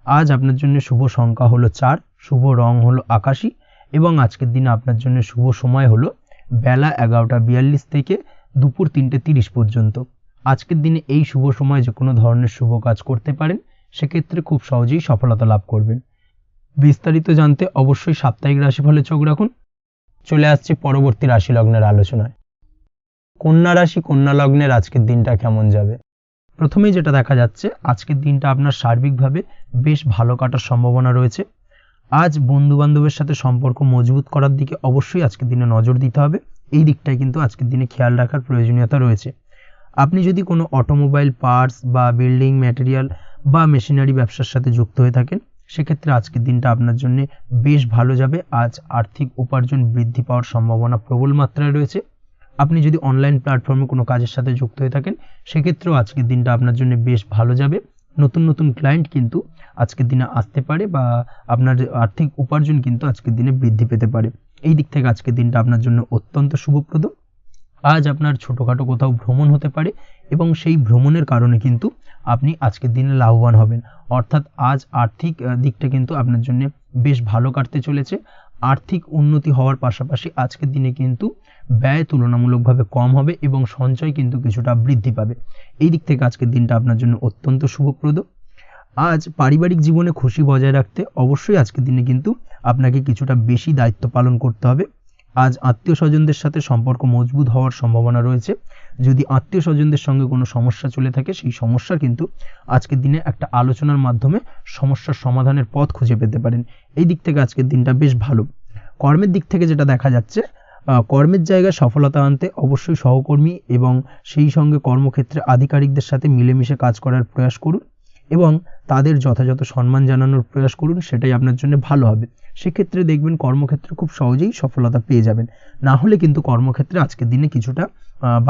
আজ আপনার জন্য শুভ সংখ্যা হলো 4, শুভ রং হলো আকাশী এবং আজকের দিনে আপনার জন্য শুভ সময় হলো বেলা 11:42 থেকে দুপুর 3:30 পর্যন্ত। আজকের দিনে এই শুভ সময় যে কোনো ধরনের শুভ কাজ করতে পারেন, সেক্ষেত্রে খুব সহজেই সফলতা লাভ করবেন। বিস্তারিত জানতে অবশ্যই সাপ্তাহিক রাশিফলে চোখ রাখুন। চলে আসছি পরবর্তী রাশি লগ্নের আলোচনায়। কন্যা রাশি, কন্যা লগ্নের আজকের দিনটা কেমন যাবে? প্রথমেই যেটা দেখা যাচ্ছে, আজকের দিনটা আপনার সার্বিকভাবে বেশ ভালো কাটার সম্ভাবনা রয়েছে। আজ বন্ধু বান্ধবের সাথে সম্পর্ক মজবুত করার দিকে অবশ্যই আজকের দিনে নজর দিতে হবে। এই দিকটাই কিন্তু আজকের দিনে খেয়াল রাখার প্রয়োজনীয়তা রয়েছে। আপনি যদি কোনো অটোমোবাইল পার্টস বা বিল্ডিং ম্যাটেরিয়াল বা মেশিনারি ব্যবসার সাথে যুক্ত হয়ে থাকেন, সেক্ষেত্রে আজকের দিনটা আপনার জন্য বেশ ভালো যাবে। আজ আর্থিক উপার্জন বৃদ্ধি পাওয়ার সম্ভাবনা প্রবল মাত্রায় রয়েছে। আপনি যদি অনলাইন প্ল্যাটফর্মে কোনো কাজের সাথে যুক্ত হয়ে থাকেন, সেক্ষেত্রেও আজকের দিনটা আপনার জন্য বেশ ভালো যাবে। নতুন নতুন ক্লায়েন্ট কিন্তু আজকের দিনে আসতে পারে বা আপনার আর্থিক উপার্জন কিন্তু আজকের দিনে বৃদ্ধি পেতে পারে। এই দিক থেকে আজকের দিনটা আপনার জন্য অত্যন্ত শুভপ্রদ। আজ আপনার ছোটোখাটো কোথাও ভ্রমণ হতে পারে এবং সেই ভ্রমণের কারণে কিন্তু আপনি আজকের দিনে লাভবান হবেন। অর্থাৎ আজ আর্থিক দিকটা কিন্তু আপনার জন্য বেশ ভালো কাটতে চলেছে। আর্থিক উন্নতি হওয়ার পাশাপাশি আজকের দিনে কিন্তু ব্যয় তুলনামূলকভাবে কম হবে এবং সঞ্চয় কিন্তু কিছুটা বৃদ্ধি পাবে। এই দিক থেকে আজকের দিনটা আপনার জন্য অত্যন্ত শুভপ্রদ। আজ পারিবারিক জীবনে খুশি বজায় রাখতে অবশ্যই আজকের দিনে কিন্তু আপনাকে কিছুটা বেশি দায়িত্ব পালন করতে হবে। আজ আত্মীয় স্বজনদের সাথে সম্পর্ক মজবুত হওয়ার সম্ভাবনা রয়েছে। যদি আত্মীয় স্বজনদের সঙ্গে কোনো সমস্যা চলে থাকে, সেই সমস্যা কিন্তু আজকের দিনে একটা আলোচনার মাধ্যমে সমস্যার সমাধানের পথ খুঁজে পেতে পারেন। এই দিক থেকে আজকের দিনটা বেশ ভালো। কর্মের দিক থেকে যেটা দেখা যাচ্ছে, কর্মের জায়গায় সফলতা আনতে অবশ্যই সহকর্মী এবং সেই সঙ্গে কর্মক্ষেত্রে আধিকারিকদের সাথে মিলেমিশে কাজ করার প্রয়াস করুন এবং তাদের যথাযথ সম্মান জানানোর প্রয়াস করুন, সেটাই আপনার জন্য ভালো হবে। সেক্ষেত্রে দেখবেন কর্মক্ষেত্রে খুব সহজেই সফলতা পেয়ে যাবেন। না হলে কিন্তু কর্মক্ষেত্রে আজকের দিনে কিছুটা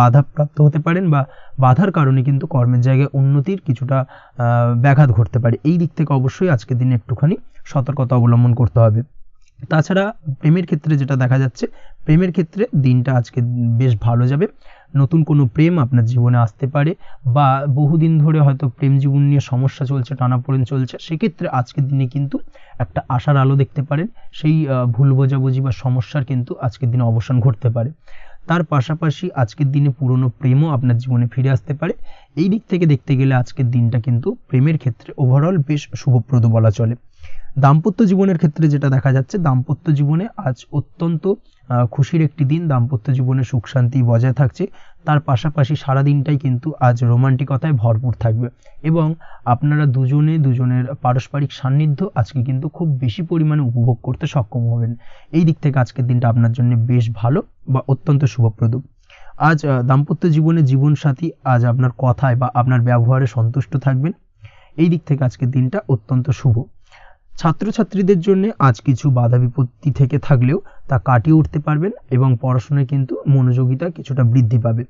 বাধাপ্রাপ্ত হতে পারেন বা বাধার কারণে কিন্তু কর্মের জায়গায় উন্নতির কিছুটা ব্যাঘাত ঘটতে পারে। এই দিক থেকে অবশ্যই আজকের দিনে একটুখানি সতর্কতা অবলম্বন করতে হবে। তাছাড়া প্রেমের ক্ষেত্রে যেটা দেখা যাচ্ছে, প্রেমের ক্ষেত্রে দিনটা আজকে বেশ ভালো যাবে। নতুন কোনো প্রেম আপনার জীবনে আসতে পারে বা বহুদিন ধরে হয়তো প্রেম জীবন নিয়ে সমস্যা চলছে, টানাপোড়েন চলছে, সেক্ষেত্রে আজকের দিনে কিন্তু একটা আশার আলো দেখতে পারেন। সেই ভুল বোঝাবুঝি বা সমস্যার কিন্তু আজকের দিনে অবসান ঘটতে পারে। তার পাশাপাশি আজকের দিনে পুরনো প্রেমও আপনার জীবনে ফিরে আসতে পারে। এই দিক থেকে দেখতে গেলে আজকের দিনটা কিন্তু প্রেমের ক্ষেত্রে ওভারঅল বেশ শুভপ্রদ বলা চলে। দাম্পত্য জীবনের ক্ষেত্রে যেটা দেখা যাচ্ছে, দাম্পত্য জীবনে আজ অত্যন্ত খুশির একটি দিন। দাম্পত্য জীবনে সুখ শান্তি বজায় থাকছে। তার পাশাপাশি সারা দিনটাই কিন্তু আজ রোমান্টিকতায় ভরপুর থাকবে এবং আপনারা দুজনের পারস্পরিক সান্নিধ্য আজকে কিন্তু খুব বেশি পরিমাণে উপভোগ করতে সক্ষম হবেন। এই দিক থেকে আজকের দিনটা আপনার জন্য বেশ ভালো বা অত্যন্ত শুভপ্রদ। আজ দাম্পত্য জীবনে জীবনসাথী আজ আপনার কথায় বা আপনার ব্যবহারে সন্তুষ্ট থাকবেন। এই দিক থেকে আজকের দিনটা অত্যন্ত শুভ। ছাত্রছাত্রীদের জন্য আজ কিছু বাধা বিপত্তি থেকে থাকলেও তা কাটিয়ে উঠতে পারবেন এবং পড়াশোনায় কিন্তু মনোযোগিতা কিছুটা বৃদ্ধি পাবে।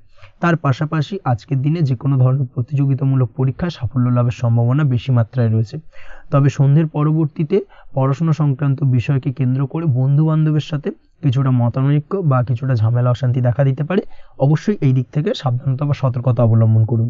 তার পাশাপাশি আজকের দিনে যে কোনো ধরনের প্রতিযোগিতামূলক পরীক্ষায় সাফল্য লাভের সম্ভাবনা বেশি মাত্রায় রয়েছে। তবে সন্ধ্যের পরবর্তীতে পড়াশোনা সংক্রান্ত বিষয়কে কেন্দ্র করে বন্ধু বান্ধবের সাথে কিছুটা মতানৈক্য বা কিছুটা ঝামেলা অশান্তি দেখা দিতে পারে। অবশ্যই এই দিক থেকে সাবধানতা বা সতর্কতা অবলম্বন করুন।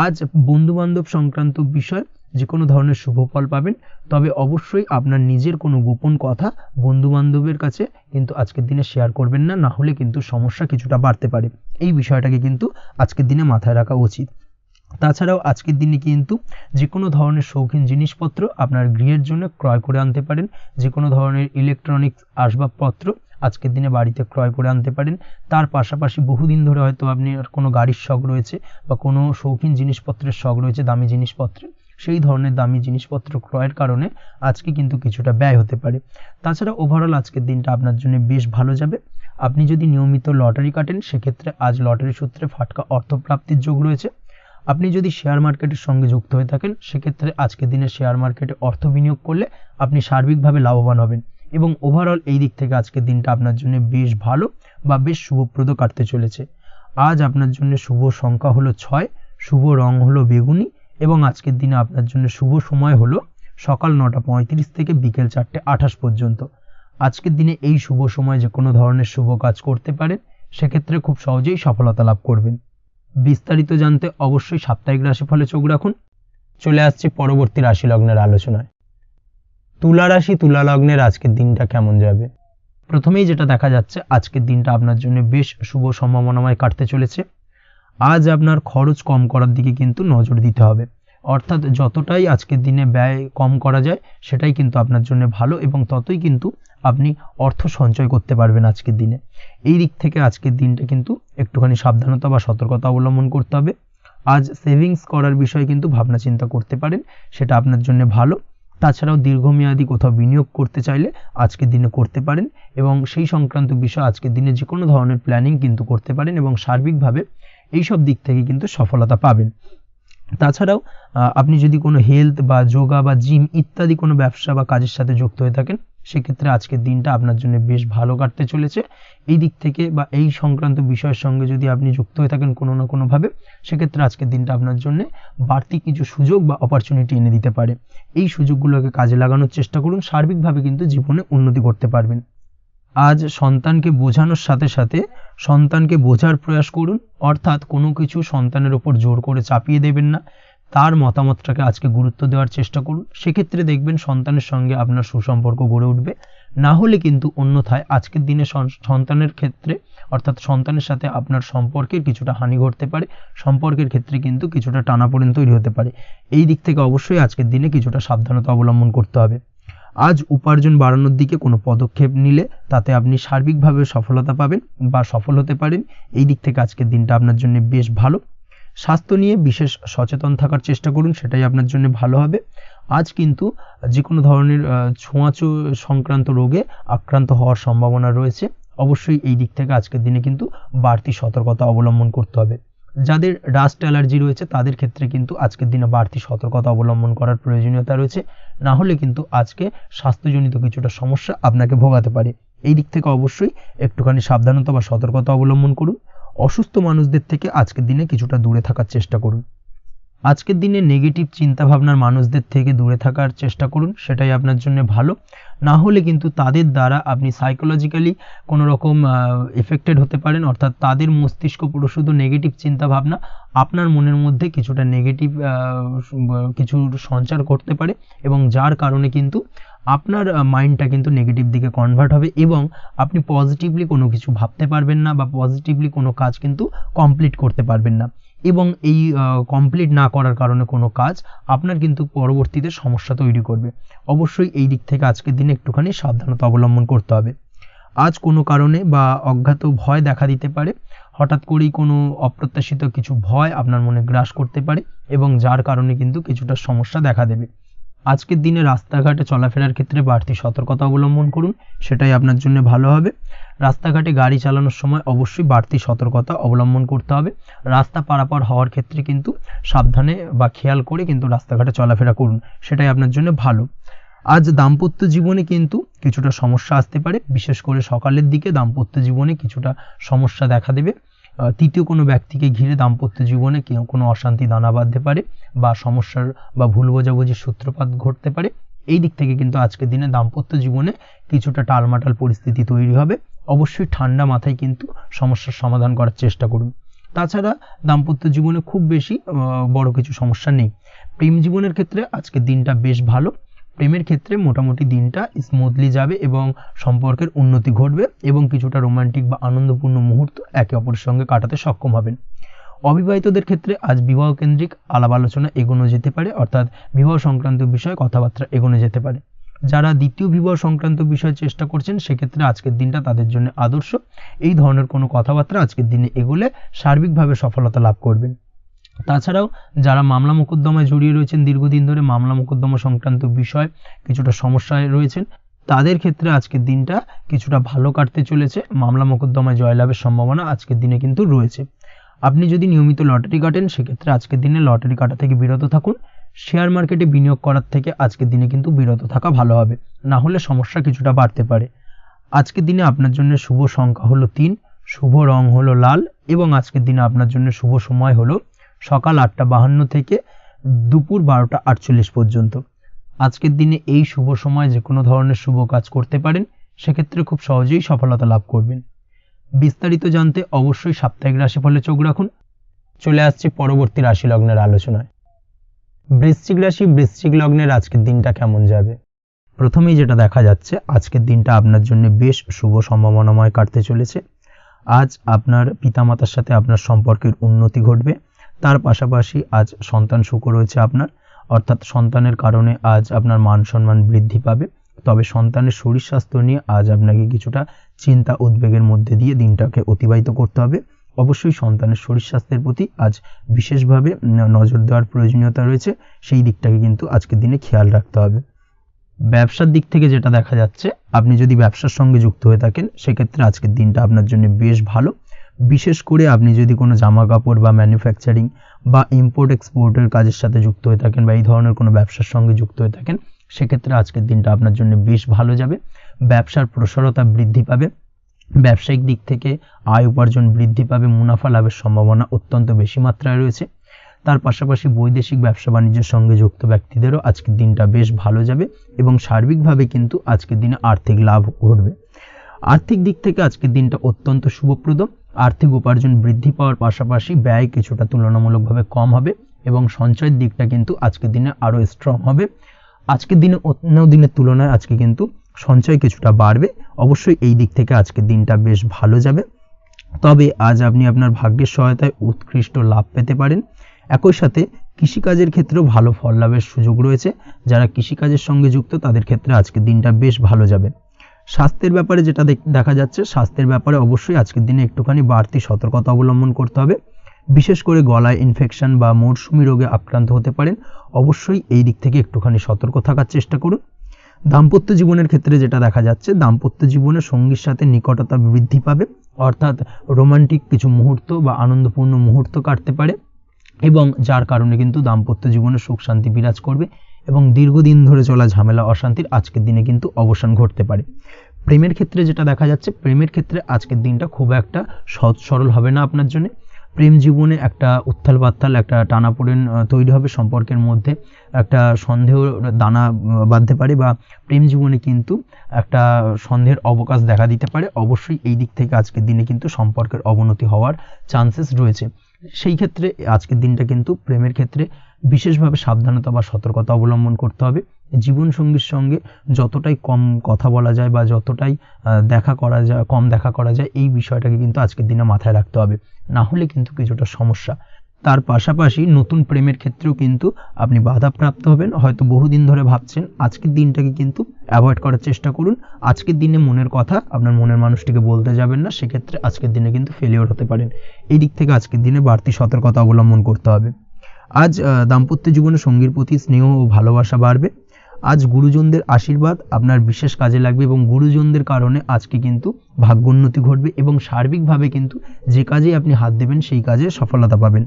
আজ বন্ধু বান্ধব সংক্রান্ত বিষয় যে কোনো ধরনের শুভ ফল পাবেন, তবে অবশ্যই আপনার নিজের কোনো গোপন কথা বন্ধু বান্ধবের কাছে কিন্তু আজকের দিনে শেয়ার করবেন না, না হলে কিন্তু সমস্যা কিছুটা বাড়তে পারে। এই বিষয়টাকে কিন্তু আজকের দিনে মাথায় রাখা উচিত। তাছাড়াও আজকের দিনে কিন্তু যে কোনো ধরনের শৌখিন জিনিসপত্র আপনার গৃহের জন্য ক্রয় করে আনতে পারেন। যে কোনো ধরনের ইলেকট্রনিক্স আসবাবপত্র আজকের দিনে বাড়িতে ক্রয় করে আনতে পারেন। তার পাশাপাশি বহুদিন ধরে হয়তো আপনি কোনো গাড়ির শখ রয়েছে বা কোনো শৌখিন জিনিসপত্রের শখ রয়েছে, দামি জিনিসপত্রের, সেই ধরনের দামি জিনিসপত্র ক্রয়ের কারণে আজকে কিন্তু কিছুটা ব্যয় হতে পারে। তাছাড়া ওভারঅল আজকের দিনটা আপনার জন্য বেশ ভালো যাবে। আপনি যদি নিয়মিত লটারি কাটেন, সেক্ষেত্রে আজ লটারি সূত্রে ফাটকা অর্থপ্রাপ্তির যোগ রয়েছে। আপনি যদি শেয়ার মার্কেটের সঙ্গে যুক্ত হয়ে থাকেন, সেক্ষেত্রে আজকের দিনে শেয়ার মার্কেটে অর্থ বিনিয়োগ করলে আপনি সার্বিকভাবে লাভবান হবেন এবং ওভারঅল এই দিক থেকে আজকের দিনটা আপনার জন্য বেশ ভালো বা বেশ শুভপ্রদ কাটতে চলেছে। আজ আপনার জন্য শুভ সংখ্যা হলো 6, শুভ রং হলো বেগুনি এবং আজকের দিনে আপনার জন্য শুভ সময় হলো সকাল 9:35 থেকে বিকেল 4:28 পর্যন্ত। আজকের দিনে এই শুভ সময় যে কোনো ধরনের শুভ কাজ করতে পারেন, সেক্ষেত্রে খুব সহজেই সফলতা লাভ করবেন। বিস্তারিত জানতে অবশ্যই সাপ্তাহিক রাশিফলে চোখ রাখুন। চলে আসছি পরবর্তী রাশি লগ্নের আলোচনায়। তুলা রাশি, তুলা লগ্নের আজকের দিনটা কেমন যাবে? প্রথমেই যেটা দেখা যাচ্ছে, আজকের দিনটা আপনার জন্য বেশ শুভ সম্ভাবনাময় কাটতে চলেছে। আজ আপনার খরচ কম করার দিকে কিন্তু নজর দিতে হবে, অর্থাৎ যতটাই আজকের দিনে ব্যয় কম করা যায় সেটাই কিন্তু আপনার জন্য ভালো এবং ততই কিন্তু আপনি অর্থ সঞ্চয় করতে পারবেন আজকের দিনে। এই দিক থেকে আজকের দিনটা কিন্তু একটুখানি সাবধানতা বা সতর্কতা অবলম্বন করতে হবে। আজ সেভিংস করার বিষয়ে কিন্তু ভাবনা চিন্তা করতে পারেন, সেটা আপনার জন্য ভালো। তাছাড়াও দীর্ঘমেয়াদী কোথাও বিনিয়োগ করতে চাইলে আজকের দিনে করতে পারেন এবং সেই সংক্রান্ত বিষয় আজকের দিনে যে কোনো ধরনের প্ল্যানিং কিন্তু করতে পারেন এবং সার্বিকভাবে এইসব দিক থেকে কিন্তু সফলতা পাবেন। তাছাড়াও আপনি যদি কোনো হেলথ বা যোগা বা জিম ইত্যাদি কোনো ব্যবসা বা কাজের সাথে যুক্ত হয়ে থাকেন, সেক্ষেত্রে আজকের দিনটা আপনার জন্য বেশ ভালো কাটতে চলেছে। এই দিক থেকে বা এই সংক্রান্ত বিষয়ের সঙ্গে যদি আপনি যুক্ত হয়ে থাকেন কোনো না কোনোভাবে, সেক্ষেত্রে আজকের দিনটা আপনার জন্য বাড়তি কিছু সুযোগ বা অপরচুনিটি এনে দিতে পারে। এই সুযোগগুলোকে কাজে লাগানোর চেষ্টা করুন, সার্বিকভাবে কিন্তু জীবনে উন্নতি করতে পারবেন। আজ সন্তানকে বোঝানোর সাথে সাথে সন্তানকে বোঝার প্রয়াস করুন, অর্থাৎ কোনো কিছু সন্তানের ওপর জোর করে চাপিয়ে দেবেন না, তার মতামতটাকে আজকে গুরুত্ব দেওয়ার চেষ্টা করুন। সেক্ষেত্রে দেখবেন সন্তানের সঙ্গে আপনার সুসম্পর্ক গড়ে উঠবে। না হলে কিন্তু অন্যথায় আজকের দিনে সন্তানের ক্ষেত্রে অর্থাৎ সন্তানের সাথে আপনার সম্পর্কের কিছুটা হানি ঘটতে পারে, সম্পর্কের ক্ষেত্রে কিন্তু কিছুটা টানাপোড়েন তৈরি হতে পারে। এই দিক থেকে অবশ্যই আজকের দিনে কিছুটা সাবধানতা অবলম্বন করতে হবে। আজ উপার্জন বাড়ানোর দিকে কোনো পদক্ষেপ নিলে তাতে আপনি সার্বিকভাবে সফলতা পাবেন বা সফল হতে পারেন। এই দিক থেকে আজকের দিনটা আপনার জন্য বেশ ভালো। স্বাস্থ্য নিয়ে বিশেষ সচেতন থাকার চেষ্টা করুন, সেটাই আপনার জন্য ভালো হবে। আজ কিন্তু যে কোনো ধরনের ছোঁয়াচে সংক্রান্ত রোগে আক্রান্ত হওয়ার সম্ভাবনা রয়েছে, অবশ্যই এই দিক থেকে আজকের দিনে কিন্তু বাড়তি সতর্কতা অবলম্বন করতে হবে। যাদের ডাস্ট অ্যালার্জি রয়েছে তাদের ক্ষেত্রে কিন্তু আজকের দিনে বাড়তি সতর্কতা অবলম্বন করার প্রয়োজনীয়তা রয়েছে, না হলে কিন্তু আজকে স্বাস্থ্যজনিত কিছুটা সমস্যা আপনাকে ভোগাতে পারে। এই দিক থেকে অবশ্যই একটুখানি সাবধানতা বা সতর্কতা অবলম্বন করুন। অসুস্থ মানুষদের থেকে আজকের দিনে কিছুটা দূরে থাকার চেষ্টা করুন। আজকের দিনে নেগেটিভ চিন্তাভাবনার মানুষদের থেকে দূরে থাকার চেষ্টা করুন, সেটাই আপনার জন্য ভালো। না হলে কিন্তু তাদের দ্বারা আপনি সাইকোলজিক্যালি কোনো রকম এফেক্টেড হতে পারেন, অর্থাৎ তাদের মস্তিষ্ক পুরো শুধু নেগেটিভ চিন্তাভাবনা আপনার মনের মধ্যে কিছুটা নেগেটিভ কিছু সঞ্চার করতে পারে, এবং যার কারণে কিন্তু আপনার মাইন্ডটা কিন্তু নেগেটিভ দিকে কনভার্ট হবে এবং আপনি পজিটিভলি কোনো কিছু ভাবতে পারবেন না বা পজিটিভলি কোনো কাজ কিন্তু কমপ্লিট করতে পারবেন না, এবং এই কমপ্লিট না করার কারণে কোনো কাজ আপনার কিন্তু পরবর্তীতে সমস্যা তৈরি করবে। অবশ্যই এই দিক থেকে আজকের দিনে একটুখানি সাবধানতা অবলম্বন করতে হবে। আজ কোনো কারণে বা অজ্ঞাত ভয় দেখা দিতে পারে, হঠাৎ করেই কোনো অপ্রত্যাশিত কিছু ভয় আপনার মনে গ্রাস করতে পারে এবং যার কারণে কিন্তু কিছুটা সমস্যা দেখা দেবে। আজকের দিনে রাস্তাঘাটে চলাফেরার ক্ষেত্রে বাড়তি সতর্কতা অবলম্বন করুন, সেটাই আপনার জন্য ভালো হবে। রাস্তাঘাটে গাড়ি চালানোর সময় অবশ্যই বাড়তি সতর্কতা অবলম্বন করতে হবে। রাস্তা পারাপার হওয়ার ক্ষেত্রে কিন্তু সাবধানে বা খেয়াল করে কিন্তু রাস্তাঘাটে চলাফেরা করুন, সেটাই আপনার জন্য ভালো। আজ দাম্পত্য জীবনে কিন্তু কিছুটা সমস্যা আসতে পারে, বিশেষ করে সকালের দিকে দাম্পত্য জীবনে কিছুটা সমস্যা দেখা দেবে। তৃতীয় কোনো ব্যক্তিকে ঘিরে দাম্পত্য জীবনে কোনো অশান্তি দানা বাঁধতে পারে বা সমস্যার বা ভুল বোঝাবুঝির সূত্রপাত ঘটতে পারে। এই দিক থেকে কিন্তু আজকের দিনে দাম্পত্য জীবনে কিছুটা টালমাটাল পরিস্থিতি তৈরি হবে। অবশ্যই ঠান্ডা মাথায় কিন্তু সমস্যার সমাধান করার চেষ্টা করুন। তাছাড়া দাম্পত্য জীবনে খুব বেশি বড় কিছু সমস্যা নেই। প্রেম জীবনের ক্ষেত্রে আজকের দিনটা বেশ ভালো। প্রেমের ক্ষেত্রে মোটামুটি দিনটা স্মুথলি যাবে এবং সম্পর্কের উন্নতি ঘটবে এবং কিছুটা রোমান্টিক বা আনন্দপূর্ণ মুহূর্ত একে অপরের সঙ্গে কাটাতে সক্ষম হবেন। অবিবাহিতদের ক্ষেত্রে আজ বিবাহ কেন্দ্রিক আলাপ আলোচনা এগোনো যেতে পারে, অর্থাৎ বিবাহ সংক্রান্ত বিষয়ে কথাবার্তা এগোনো যেতে পারে। যারা দ্বিতীয় বিবাহ সংক্রান্ত বিষয়ে চেষ্টা করছেন সেক্ষেত্রে আজকের দিনটা তাদের জন্য আদর্শ। এই ধরনের কোনো কথাবার্তা আজকের দিনে এগোলে সার্বিকভাবে সফলতা লাভ করবেন। তাছাড়াও যারা মামলা মোকদ্দমায় জড়িয়ে রয়েছেন, দীর্ঘদিন ধরে মামলা মোকদ্দমা সংক্রান্ত বিষয় কিছুটা সমস্যায় রয়েছেন, তাদের ক্ষেত্রে আজকের দিনটা কিছুটা ভালো কাটতে চলেছে। মামলা মোকদ্দমায় জয়লাভের সম্ভাবনা আজকের দিনে কিন্তু রয়েছে। আপনি যদি নিয়মিত লটারি কাটেন সেক্ষেত্রে আজকের দিনে লটারি কাটা থেকে বিরত থাকুন। শেয়ার মার্কেটে বিনিয়োগ করার থেকে আজকের দিনে কিন্তু বিরত থাকা ভালো হবে, না হলে সমস্যা কিছুটা বাড়তে পারে। আজকের দিনে আপনার জন্য শুভ সংখ্যা হলো 3, শুভ রং হলো লাল এবং আজকের দিনে আপনার জন্য শুভ সময় হলো সকাল 8:52 থেকে দুপুর 12:48 পর্যন্ত। আজকের দিনে এই শুভ সময় যে কোনো ধরনের শুভ কাজ করতে পারেন, সেক্ষেত্রে খুব সহজেই সফলতা লাভ করবেন। বিস্তারিত জানতে অবশ্যই সাপ্তাহিক রাশিফলে চোখ রাখুন। চলে আসছে পরবর্তী রাশি লগ্নের আলোচনায়। বৃশ্চিক রাশি, বৃশ্চিক লগ্নের আজকের দিনটা কেমন যাবে? প্রথমেই যেটা দেখা যাচ্ছে, আজকের দিনটা আপনার জন্য বেশ শুভ সম্ভাবনাময় কাটতে চলেছে। আজ আপনার পিতামাতার সাথে আপনার সম্পর্কের উন্নতি ঘটবে। তার পাশাপাশি আজ সন্তান সুখ রয়েছে আপনার, অর্থাৎ সন্তানের কারণে আজ আপনার মান সম্মান বৃদ্ধি পাবে। তবে সন্তানের শরীর স্বাস্থ্য নিয়ে আজ আপনাকে কিছুটা চিন্তা উদ্বেগের মধ্যে দিয়ে দিনটাকে অতিবাহিত করতে হবে। অবশ্যই সন্তানের শরীর স্বাস্থ্যের প্রতি আজ বিশেষভাবে নজর দেওয়ার প্রয়োজনীয়তা রয়েছে, সেই দিকটাকে কিন্তু আজকের দিনে খেয়াল রাখতে হবে। ব্যবসার দিক থেকে যেটা দেখা যাচ্ছে, আপনি যদি ব্যবসার সঙ্গে যুক্ত হয়ে থাকেন সেক্ষেত্রে আজকের দিনটা আপনার জন্য বেশ ভালো। বিশেষ করে আপনি যদি কোনো জামা কাপড় বা ম্যানুফ্যাকচারিং বা ইম্পোর্ট এক্সপোর্টের কাজের সাথে যুক্ত হয়ে থাকেন বা এই ধরনের কোনো ব্যবসার সঙ্গে যুক্ত হয়ে থাকেন, সেক্ষেত্রে আজকের দিনটা আপনার জন্য বেশ ভালো যাবে। ব্যবসার প্রসারতা বৃদ্ধি পাবে, ব্যবসায়িক দিক থেকে আয় উপার্জন বৃদ্ধি পাবে, মুনাফা লাভের সম্ভাবনা অত্যন্ত বেশি মাত্রায় রয়েছে। তার পাশাপাশি বৈদেশিক ব্যবসা বাণিজ্যের সঙ্গে যুক্ত ব্যক্তিদেরও আজকের দিনটা বেশ ভালো যাবে এবং সার্বিকভাবে কিন্তু আজকের দিনে আর্থিক লাভ ঘটবে। আর্থিক দিক থেকে আজকের দিনটা অত্যন্ত শুভপ্রদ। আর্থিক উপার্জন বৃদ্ধি পাওয়ার পাশাপাশি ব্যয় কিছুটা তুলনামূলকভাবে কম হবে এবং সঞ্চয়ের দিকটা কিন্তু আজকের দিনে আরও স্ট্রং হবে। আজকের দিনে অন্য দিনের তুলনায় আজকে কিন্তু সঞ্চয় কিছুটা বাড়বে। অবশ্যই এই দিক থেকে আজকের দিনটা বেশ ভালো যাবে। তবে আজ আপনি আপনার ভাগ্যের সহায়তায় উৎকৃষ্ট লাভ পেতে পারেন। একই সাথে কৃষিকাজের ক্ষেত্রেও ভালো ফল লাভের সুযোগ রয়েছে। যারা কৃষিকাজের সঙ্গে যুক্ত তাদের ক্ষেত্রে আজকের দিনটা বেশ ভালো যাবে। স্বাস্থ্যের ব্যাপারে যেটা দেখা যাচ্ছে, স্বাস্থ্যের ব্যাপারে অবশ্যই আজকের দিনে একটুখানি বাড়তি সতর্কতা অবলম্বন করতে হবে। বিশেষ করে গলায় ইনফেকশন বা মৌসুমি রোগে আক্রান্ত হতে পারেন। অবশ্যই এই দিক থেকে একটুখানি সতর্ক থাকার চেষ্টা করুন। দাম্পত্য জীবনের ক্ষেত্রে যেটা দেখা যাচ্ছে, দাম্পত্য জীবনে সঙ্গীর সাথে নিকটতা বৃদ্ধি পাবে, অর্থাৎ রোমান্টিক কিছু মুহূর্ত বা আনন্দপূর্ণ মুহূর্ত কাটতে পারে, এবং যার কারণে কিন্তু দাম্পত্য জীবনে সুখ শান্তি বিরাজ করবে এবং দীর্ঘদিন ধরে চলা ঝামেলা অশান্তির আজকের দিনে কিন্তু অবসান ঘটতে পারে। প্রেমের ক্ষেত্রে যেটা দেখা যাচ্ছে, প্রেমের ক্ষেত্রে আজকের দিনটা খুব একটা সহজ সরল হবে না আপনার জন্য। প্রেম জীবনে একটা উত্থাল পাত্তাল একটা টানাপোড়েন তৈরি হবে, সম্পর্কের মধ্যে একটা সন্দেহ দানা বাঁধতে পারে, বা প্রেম জীবনে কিন্তু একটা সন্দেহের অবকাশ দেখা দিতে পারে। অবশ্যই এই দিক থেকে আজকের দিনে কিন্তু সম্পর্কের অবনতি হওয়ার চান্সেস রয়েছে। সেই ক্ষেত্রে আজকের দিনটা কিন্তু প্রেমের ক্ষেত্রে বিশেষভাবে সাবধানতা বা সতর্কতা অবলম্বন করতে হবে। জীবনসঙ্গীর সঙ্গে যতটাই কম কথা বলা যায় বা যতটাই কম দেখা করা যায়, এই বিষয়টাকে কিন্তু আজকের দিনে মাথায় রাখতে হবে, না হলে কিন্তু কিছুটা সমস্যা। তার পাশাপাশি নতুন প্রেমের ক্ষেত্রেও কিন্তু আপনি বাধাপ্রাপ্ত হবেন। হয়তো বহুদিন ধরে ভাবছেন, আজকের দিনটাকে কিন্তু অ্যাভয়েড করার চেষ্টা করুন। আজকের দিনে মনের কথা আপনার মনের মানুষটিকে বলতে যাবেন না, সেক্ষেত্রে আজকের দিনে কিন্তু ফেলিওর হতে পারেন। এই দিক থেকে আজকের দিনে বাড়তি সতর্কতা অবলম্বন করতে হবে। আজ দাম্পত্য জীবনে সঙ্গীর প্রতি স্নেহ ও ভালোবাসা বাড়বে। আজ গুরুজনদের আশীর্বাদ আপনার বিশেষ কাজে লাগবে এবং গুরুজনদের কারণে আজকে কিন্তু ভাগ্যোন্নতি ঘটবে এবং সার্বিকভাবে কিন্তু যে কাজে আপনি হাত দেবেন সেই কাজে সফলতা পাবেন।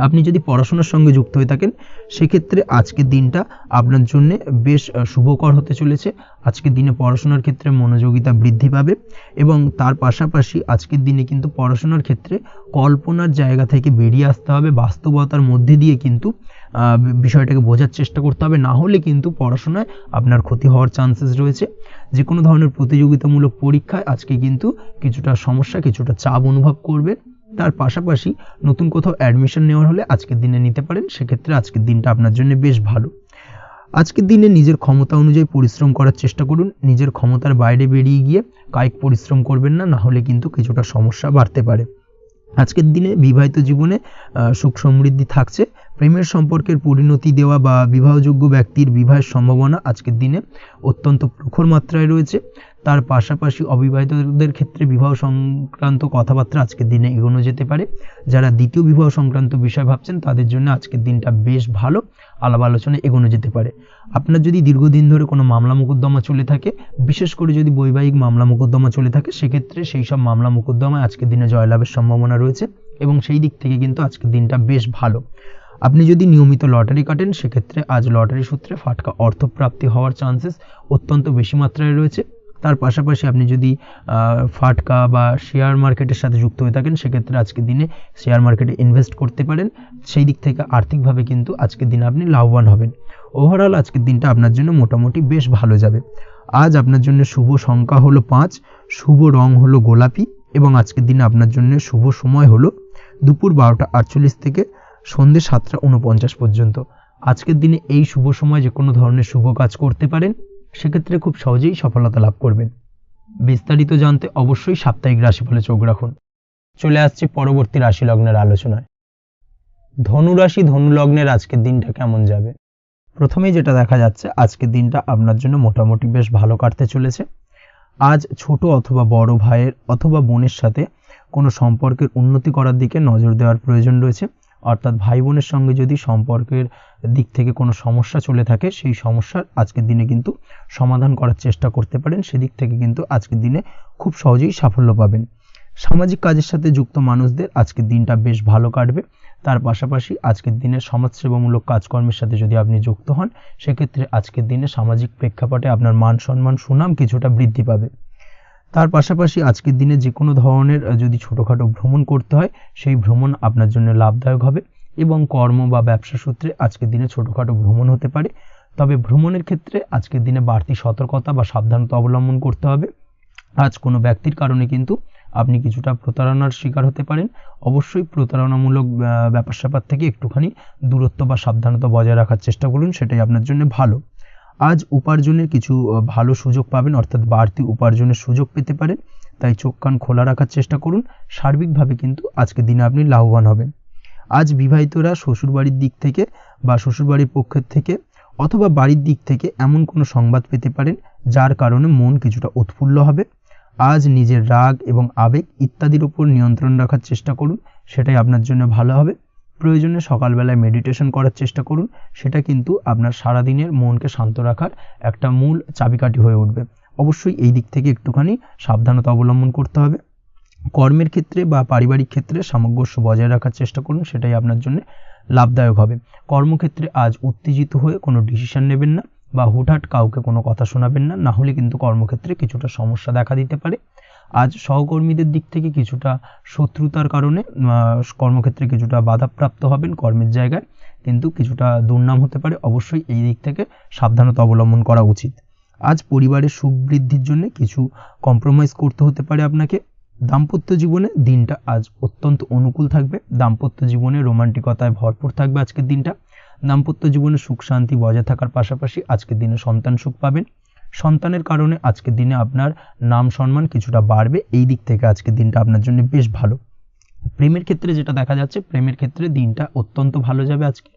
আপনি যদি পড়াশোনার সঙ্গে যুক্ত হয়ে থাকেন, সেক্ষেত্রে আজকের দিনটা আপনার জন্য বেশ শুভকর হতে চলেছে। আজকের দিনে পড়াশোনার ক্ষেত্রে মনোযোগিতা বৃদ্ধি পাবে এবং তার পাশাপাশি আজকের দিনে কিন্তু পড়াশোনার ক্ষেত্রে কল্পনার জায়গা থেকে বেরিয়ে আসতে হবে, বাস্তবতার মধ্যে দিয়ে কিন্তু বিষয়টাকে বোঝার চেষ্টা করতে হবে, না হলে কিন্তু পড়াশোনায় আপনার ক্ষতি হওয়ার চান্সেস রয়েছে। যে কোনো ধরনের প্রতিযোগিতামূলক পরীক্ষায় আজকে কিন্তু কিছুটা সমস্যা, কিছুটা চাপ অনুভব করবে। তার পাশাপাশি নতুন কোথাও অ্যাডমিশন নেওয়ার হলে আজকের দিনে নিতে পারেন, সেক্ষেত্রে আজকের দিনটা আপনার জন্য বেশ ভালো। আজকের দিনে নিজের ক্ষমতা অনুযায়ী পরিশ্রম করার চেষ্টা করুন। নিজের ক্ষমতার বাইরে বেরিয়ে গিয়ে কায়িক পরিশ্রম করবেন না, না হলে কিন্তু কিছুটা সমস্যা বাড়তে পারে। আজকের দিনে বিবাহিত জীবনে সুখ সমৃদ্ধি থাকছে। প্রেমের সম্পর্কের পরিণতি দেওয়া বা বিবাহযোগ্য ব্যক্তির বিবাহের সম্ভাবনা আজকের দিনে অত্যন্ত প্রখর মাত্রায় রয়েছে। তার পাশাপাশি অবিবাহিতদের ক্ষেত্রে বিবাহ সংক্রান্ত কথাবার্তা আজকের দিনে এগোনো যেতে পারে। যারা দ্বিতীয় বিবাহ সংক্রান্ত বিষয় ভাবছেন, তাদের জন্য আজকের দিনটা বেশ ভালো, আলাপ আলোচনায় এগোনো যেতে পারে। আপনার যদি দীর্ঘদিন ধরে কোনো মামলা মোকদ্দমা চলে থাকে, বিশেষ করে যদি বৈবাহিক মামলা মোকদ্দমা চলে থাকে, সেক্ষেত্রে সেই সব মামলা মোকদ্দমায় আজকের দিনে জয়লাভের সম্ভাবনা রয়েছে এবং সেই দিক থেকে কিন্তু আজকের দিনটা বেশ ভালো। আপনি যদি নিয়মিত লটারি কাটেন, সেক্ষেত্রে আজ লটারি সূত্রে ফাটকা অর্থপ্রাপ্তি হওয়ার চান্সেস অত্যন্ত বেশি মাত্রায় রয়েছে। তার পাশাপাশি আপনি যদি ফাটকা বা শেয়ার মার্কেটের সাথে যুক্ত হয়ে থাকেন, সেক্ষেত্রে আজকের দিনে শেয়ার মার্কেটে ইনভেস্ট করতে পারেন। সেই দিক থেকে আর্থিকভাবে কিন্তু আজকের দিনে আপনি লাভবান হবেন। ওভারঅল আজকের দিনটা আপনার জন্য মোটামুটি বেশ ভালো যাবে। আজ আপনার জন্য শুভ সংখ্যা হলো 5, শুভ রং হলো গোলাপি এবং আজকের দিনে আপনার জন্য শুভ সময় হলো দুপুর 12টা 48 থেকে সন্ধ্যে 7টা 49 পর্যন্ত। আজকের দিনে এই শুভ সময় যে কোনো ধরনের শুভ কাজ করতে পারেন, সেক্ষেত্রে খুব সহজেই সফলতা লাভ করবেন। বিস্তারিত জানতে অবশ্যই সাপ্তাহিক রাশিফলে চোখ রাখুন। চলে আসছি পরবর্তী রাশি লগ্নের আলোচনায়। ধনু রাশি ধনু লগ্নের আজকের দিনটা কেমন যাবে? প্রথমেই যেটা দেখা যাচ্ছে, আজকের দিনটা আপনার জন্য মোটামুটি বেশ ভালো কাটতে চলেছে। আজ ছোট অথবা বড় ভাইয়ের অথবা বোনের সাথে কোনো সম্পর্কের উন্নতি করার দিকে নজর দেওয়ার প্রয়োজন রয়েছে। অর্থাৎ ভাই বোনের সঙ্গে যদি সম্পর্কের দিক থেকে কোনো সমস্যা চলে থাকে, সেই সমস্যার আজকের দিনে কিন্তু সমাধান করার চেষ্টা করতে পারেন। সেদিক থেকে কিন্তু আজকের দিনে খুব সহজেই সাফল্য পাবেন। সামাজিক কাজের সাথে যুক্ত মানুষদের আজকের দিনটা বেশ ভালো কাটবে। তার পাশাপাশি আজকের দিনে সমাজসেবামূলক কাজকর্মের সাথে যদি আপনি যুক্ত হন, সেক্ষেত্রে আজকের দিনে সামাজিক প্রেক্ষাপটে আপনার মান সম্মান সুনাম কিছুটা বৃদ্ধি পাবে। তার পাশাপাশি আজকের দিনে যে কোনো ধরনের যদি ছোটোখাটো ভ্রমণ করতে হয়, সেই ভ্রমণ আপনার জন্য লাভদায়ক হবে এবং কর্ম বা ব্যবসা সূত্রে আজকের দিনে ছোটোখাটো ভ্রমণ হতে পারে। তবে ভ্রমণের ক্ষেত্রে আজকের দিনে বাড়তি সতর্কতা বা সাবধানতা অবলম্বন করতে হবে। আজ কোনো ব্যক্তির কারণে কিন্তু আপনি কিছুটা প্রতারণার শিকার হতে পারেন। অবশ্যই প্রতারণামূলক ব্যাপার স্যাপার থেকে একটুখানি দূরত্ব বা সাবধানতা বজায় রাখার চেষ্টা করুন, সেটাই আপনার জন্য ভালো। আজ উপার্জনের কিছু ভালো সুযোগ পাবেন, অর্থাৎ বাড়তি উপার্জনের সুযোগ পেতে পারেন, তাই চোখ কান খোলা রাখার চেষ্টা করুন। সার্বিকভাবে কিন্তু আজকের দিনে আপনি লাভবান হবেন। আজ বিবাহিতরা শ্বশুরবাড়ির দিক থেকে বা শ্বশুরবাড়ির পক্ষের থেকে অথবা বাড়ির দিক থেকে এমন কোনো সংবাদ পেতে পারেন, যার কারণে মন কিছুটা উৎফুল্ল হবে। আজ নিজের রাগ এবং আবেগ ইত্যাদির উপর নিয়ন্ত্রণ রাখার চেষ্টা করুন, সেটাই আপনার জন্য ভালো হবে। প্রয়োজনে সকালবেলায় মেডিটেশন করার চেষ্টা করুন, সেটা কিন্তু আপনার সারাদিনের মনকে শান্ত রাখার একটা মূল চাবিকাঠি হয়ে উঠবে। অবশ্যই এই দিক থেকে একটুখানি সাবধানতা অবলম্বন করতে হবে। কর্মের ক্ষেত্রে বা পারিবারিক ক্ষেত্রে সামঞ্জস্য বজায় রাখার চেষ্টা করুন, সেটাই আপনার জন্য লাভদায়ক হবে। কর্মক্ষেত্রে আজ উত্তেজিত হয়ে কোনো ডিসিশন নেবেন না বা হুটহাট কাউকে কোনো কথা শোনাবেন না, না হলে কিন্তু কর্মক্ষেত্রে কিছুটা সমস্যা দেখা দিতে পারে। আজ সহকর্মীদের দিক থেকে কিছুটা শত্রুতার কারণে কর্মক্ষেত্রে কিছুটা বাধাপ্রাপ্ত হবেন, কর্মের জায়গায় কিন্তু কিছুটা দুর্নাম হতে পারে। অবশ্যই এই দিক থেকে সাবধানতা অবলম্বন করা উচিত। আজ পরিবারের সুখ বৃদ্ধির জন্য কিছু কম্প্রোমাইজ করতে হতে পারে আপনাকে। দাম্পত্য জীবনে দিনটা আজ অত্যন্ত অনুকূল থাকবে। দাম্পত্য জীবনে রোমান্টিকতায় ভরপুর থাকবে আজকের দিনটা। দাম্পত্য জীবনে সুখ শান্তি বজায় থাকার পাশাপাশি আজকের দিনে সন্তান সুখ পাবেন। সন্তানের কারণে আজকের দিনে আপনার নাম সম্মান কিছুটা বাড়বে। এই দিক থেকে আজকের দিনটা আপনার জন্য বেশ ভালো। প্রেমের ক্ষেত্রে যেটা দেখা যাচ্ছে, প্রেমের ক্ষেত্রে দিনটা অত্যন্ত ভালো যাবে আজকে,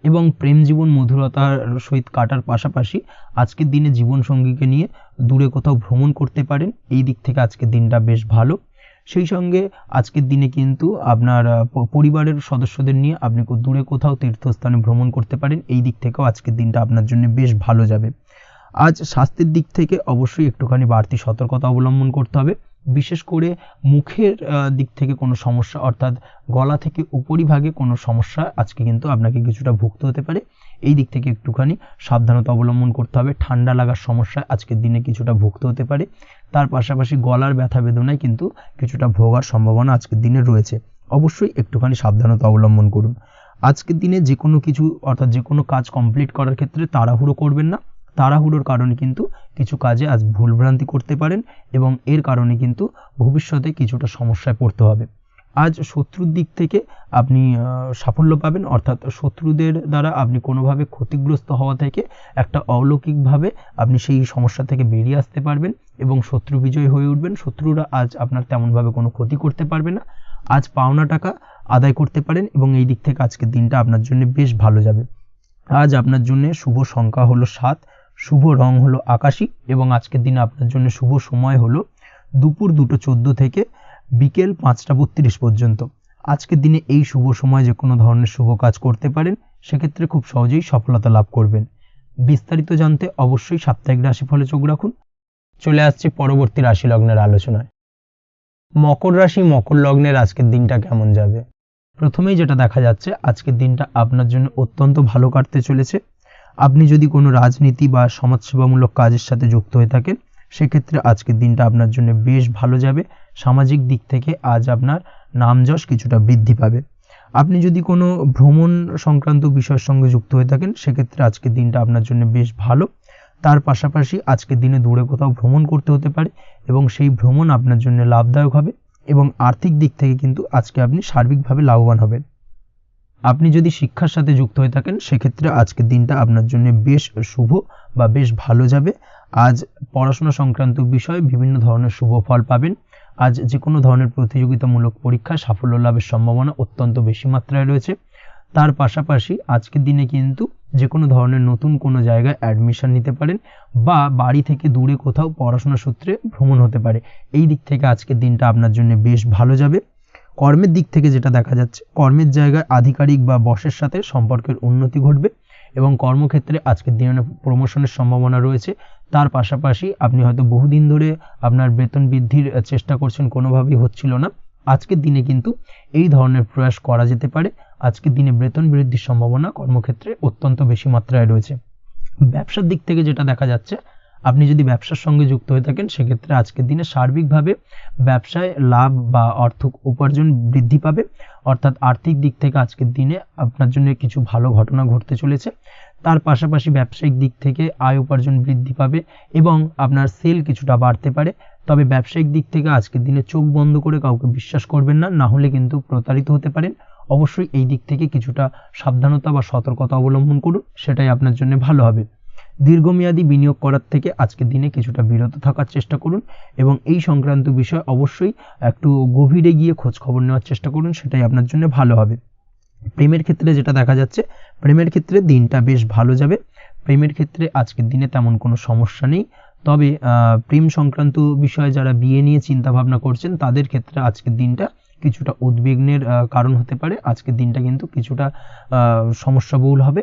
এবং প্রেম জীবন মধুরতার সহিত কাটার পাশাপাশি আজকের দিনে জীবনসঙ্গীকে নিয়ে দূরে কোথাও ভ্রমণ করতে পারেন। এই দিক থেকে আজকের দিনটা বেশ ভালো। সেই সঙ্গে আজকের দিনে কিন্তু আপনার পরিবারের সদস্যদের নিয়ে আপনি দূরে কোথাও তীর্থস্থানে ভ্রমণ করতে পারেন। এই দিক থেকেও আজকের দিনটা আপনার জন্য বেশ ভালো যাবে। আজ স্বাস্থ্যের দিক থেকে অবশ্যই একটুখানি বাড়তি সতর্কতা অবলম্বন করতে হবে। বিশেষ করে মুখের দিক থেকে কোনো সমস্যা, অর্থাৎ গলা থেকে উপরিভাগে কোনো সমস্যা আজকে কিন্তু আপনাকে কিছুটা ভুগতে হতে পারে। এই দিক থেকে একটুখানি সাবধানতা অবলম্বন করতে হবে। ঠান্ডা লাগার সমস্যা আজকের দিনে কিছুটা ভুগতে হতে পারে। তার পাশাপাশি গলার ব্যথা বেদনায় কিন্তু কিছুটা ভোগার সম্ভাবনা আজকের দিনে রয়েছে। অবশ্যই একটুখানি সাবধানতা অবলম্বন করুন। আজকের দিনে যে কোনো কিছু, অর্থাৎ যে কোনো কাজ কমপ্লিট করার ক্ষেত্রে তাড়াহুড়ো করবেন না। তাড়াহুড়োর কারণে কিন্তু কিছু কাজে আজ ভুলভ্রান্তি করতে পারেন এবং এর কারণে কিন্তু ভবিষ্যতে কিছুটা সমস্যায় পড়তে হবে। আজ শত্রুর দিক থেকে আপনি সাফল্য পাবেন, অর্থাৎ শত্রুদের দ্বারা আপনি কোনোভাবে ক্ষতিগ্রস্ত হওয়া থেকে একটা অলৌকিকভাবে আপনি সেই সমস্যা থেকে বেরিয়ে আসতে পারবেন এবং শত্রু বিজয় হয়ে উঠবেন। শত্রুরা আজ আপনার তেমনভাবে কোনো ক্ষতি করতে পারবে না। আজ পাওনা টাকা আদায় করতে পারেন এবং এই দিক থেকে আজকের দিনটা আপনার জন্য বেশ ভালো যাবে। আজ আপনার জন্য শুভ সংখ্যা হলো 7, শুভ রং হলো আকাশী এবং আজকের দিনে আপনার জন্য শুভ সময় হলো দুপুর 2:14 থেকে বিকেল 5:32 পর্যন্ত। আজকের দিনে এই শুভ সময় যে কোনো ধরনের শুভ কাজ করতে পারেন, সেক্ষেত্রে খুব সহজেই সফলতা লাভ করবেন। বিস্তারিত জানতে অবশ্যই সাপ্তাহিক রাশিফলে চোখ রাখুন। চলে আসছি পরবর্তী রাশি লগ্নের আলোচনায়। মকর রাশি মকর লগ্নের আজকের দিনটা কেমন যাবে? প্রথমেই যেটা দেখা যাচ্ছে, আজকের দিনটা আপনার জন্য অত্যন্ত ভালো কাটতে চলেছে। আপনি যদি কোনো রাজনীতি বা সমাজসেবামূলক কাজের সাথে যুক্ত হয়ে থাকেন, সেক্ষেত্রে আজকের দিনটা আপনার জন্য বেশ ভালো যাবে। সামাজিক দিক থেকে আজ আপনার নামযশ কিছুটা বৃদ্ধি পাবে। আপনি যদি কোনো ভ্রমণ সংক্রান্ত বিষয়ের সঙ্গে যুক্ত হয়ে থাকেন, সেক্ষেত্রে আজকের দিনটা আপনার জন্য বেশ ভালো। তার পাশাপাশি আজকের দিনে দূরে কোথাও ভ্রমণ করতে হতে পারে এবং সেই ভ্রমণ আপনার জন্য লাভদায়ক হবে এবং আর্থিক দিক থেকে কিন্তু আজকে আপনি সার্বিকভাবে লাভবান হবেন। আপনি যদি শিক্ষার সাথে যুক্ত হয়ে থাকেন, সেক্ষেত্রে আজকের দিনটা আপনার জন্য বেশ শুভ বা বেশ ভালো যাবে। আজ পড়াশোনা সংক্রান্ত বিষয়ে বিভিন্ন ধরনের শুভ ফল পাবেন। আজ যে কোনো ধরনের প্রতিযোগিতামূলক পরীক্ষায় সাফল্য লাভের সম্ভাবনা অত্যন্ত বেশি মাত্রায় রয়েছে। তার পাশাপাশি আজকের দিনে কিন্তু যে কোনো ধরনের নতুন কোনো জায়গায় অ্যাডমিশন নিতে পারেন বা বাড়ি থেকে দূরে কোথাও পড়াশোনা সূত্রে ভ্রমণ হতে পারে। এই দিক থেকে আজকের দিনটা আপনার জন্য বেশ ভালো যাবে। কর্মের দিক থেকে যেটা দেখা যাচ্ছে, কর্মের জায়গায় আধিকারিক বা বসের সাথে সম্পর্কের উন্নতি ঘটবে এবং কর্মক্ষেত্রে আজকের দিনে প্রমোশনের সম্ভাবনা রয়েছে। তার পাশাপাশি আপনি হয়তো বহুদিন ধরে আপনার বেতন বৃদ্ধির চেষ্টা করছেন, কোনোভাবেই হচ্ছিল না। আজকের দিনে কিন্তু এই ধরনের প্রয়াস করা যেতে পারে। আজকের দিনে বেতন বৃদ্ধির সম্ভাবনা কর্মক্ষেত্রে অত্যন্ত বেশি মাত্রায় রয়েছে। ব্যবসার দিক থেকে যেটা দেখা যাচ্ছে, আপনি যদি ব্যবসার সঙ্গে যুক্ত হয়ে থাকেন, সেক্ষেত্রে আজকের দিনে সার্বিকভাবে ব্যবসায় লাভ বা অর্থ উপার্জন বৃদ্ধি পাবে, অর্থাৎ আর্থিক দিক থেকে আজকের দিনে আপনার জন্য কিছু ভালো ঘটনা ঘটতে চলেছে। তার পাশাপাশি ব্যবসায়িক দিক থেকে আয় উপার্জন বৃদ্ধি পাবে এবং আপনার সেল কিছুটা বাড়তে পারে। তবে ব্যবসায়িক দিক থেকে আজকের দিনে চোখ বন্ধ করে কাউকে বিশ্বাস করবেন না, না হলে কিন্তু প্রতারিত হতে পারেন। অবশ্যই এই দিক থেকে কিছুটা সাবধানতা বা সতর্কতা অবলম্বন করুন, সেটাই আপনার জন্য ভালো হবে। দীর্ঘমেয়াদী বিনিয়োগ করার থেকে আজকের দিনে কিছুটা বিরত থাকার চেষ্টা করুন এবং এই সংক্রান্ত বিষয় অবশ্যই একটু গভীরে গিয়ে খোঁজ খবর নেওয়ার চেষ্টা করুন, সেটাই আপনার জন্য ভালো হবে। প্রেমের ক্ষেত্রে যেটা দেখা যাচ্ছে, প্রেমের ক্ষেত্রে দিনটা বেশ ভালো যাবে। প্রেমের ক্ষেত্রে আজকের দিনে তেমন কোনো সমস্যা নেই। তবে প্রেম সংক্রান্ত বিষয়ে যারা বিয়ে নিয়ে চিন্তা ভাবনা করছেন, তাদের ক্ষেত্রে আজকের দিনটা কিছুটা উদ্বিগ্নের কারণ হতে পারে। আজকের দিনটা কিন্তু কিছুটা সমস্যাবহুল হবে।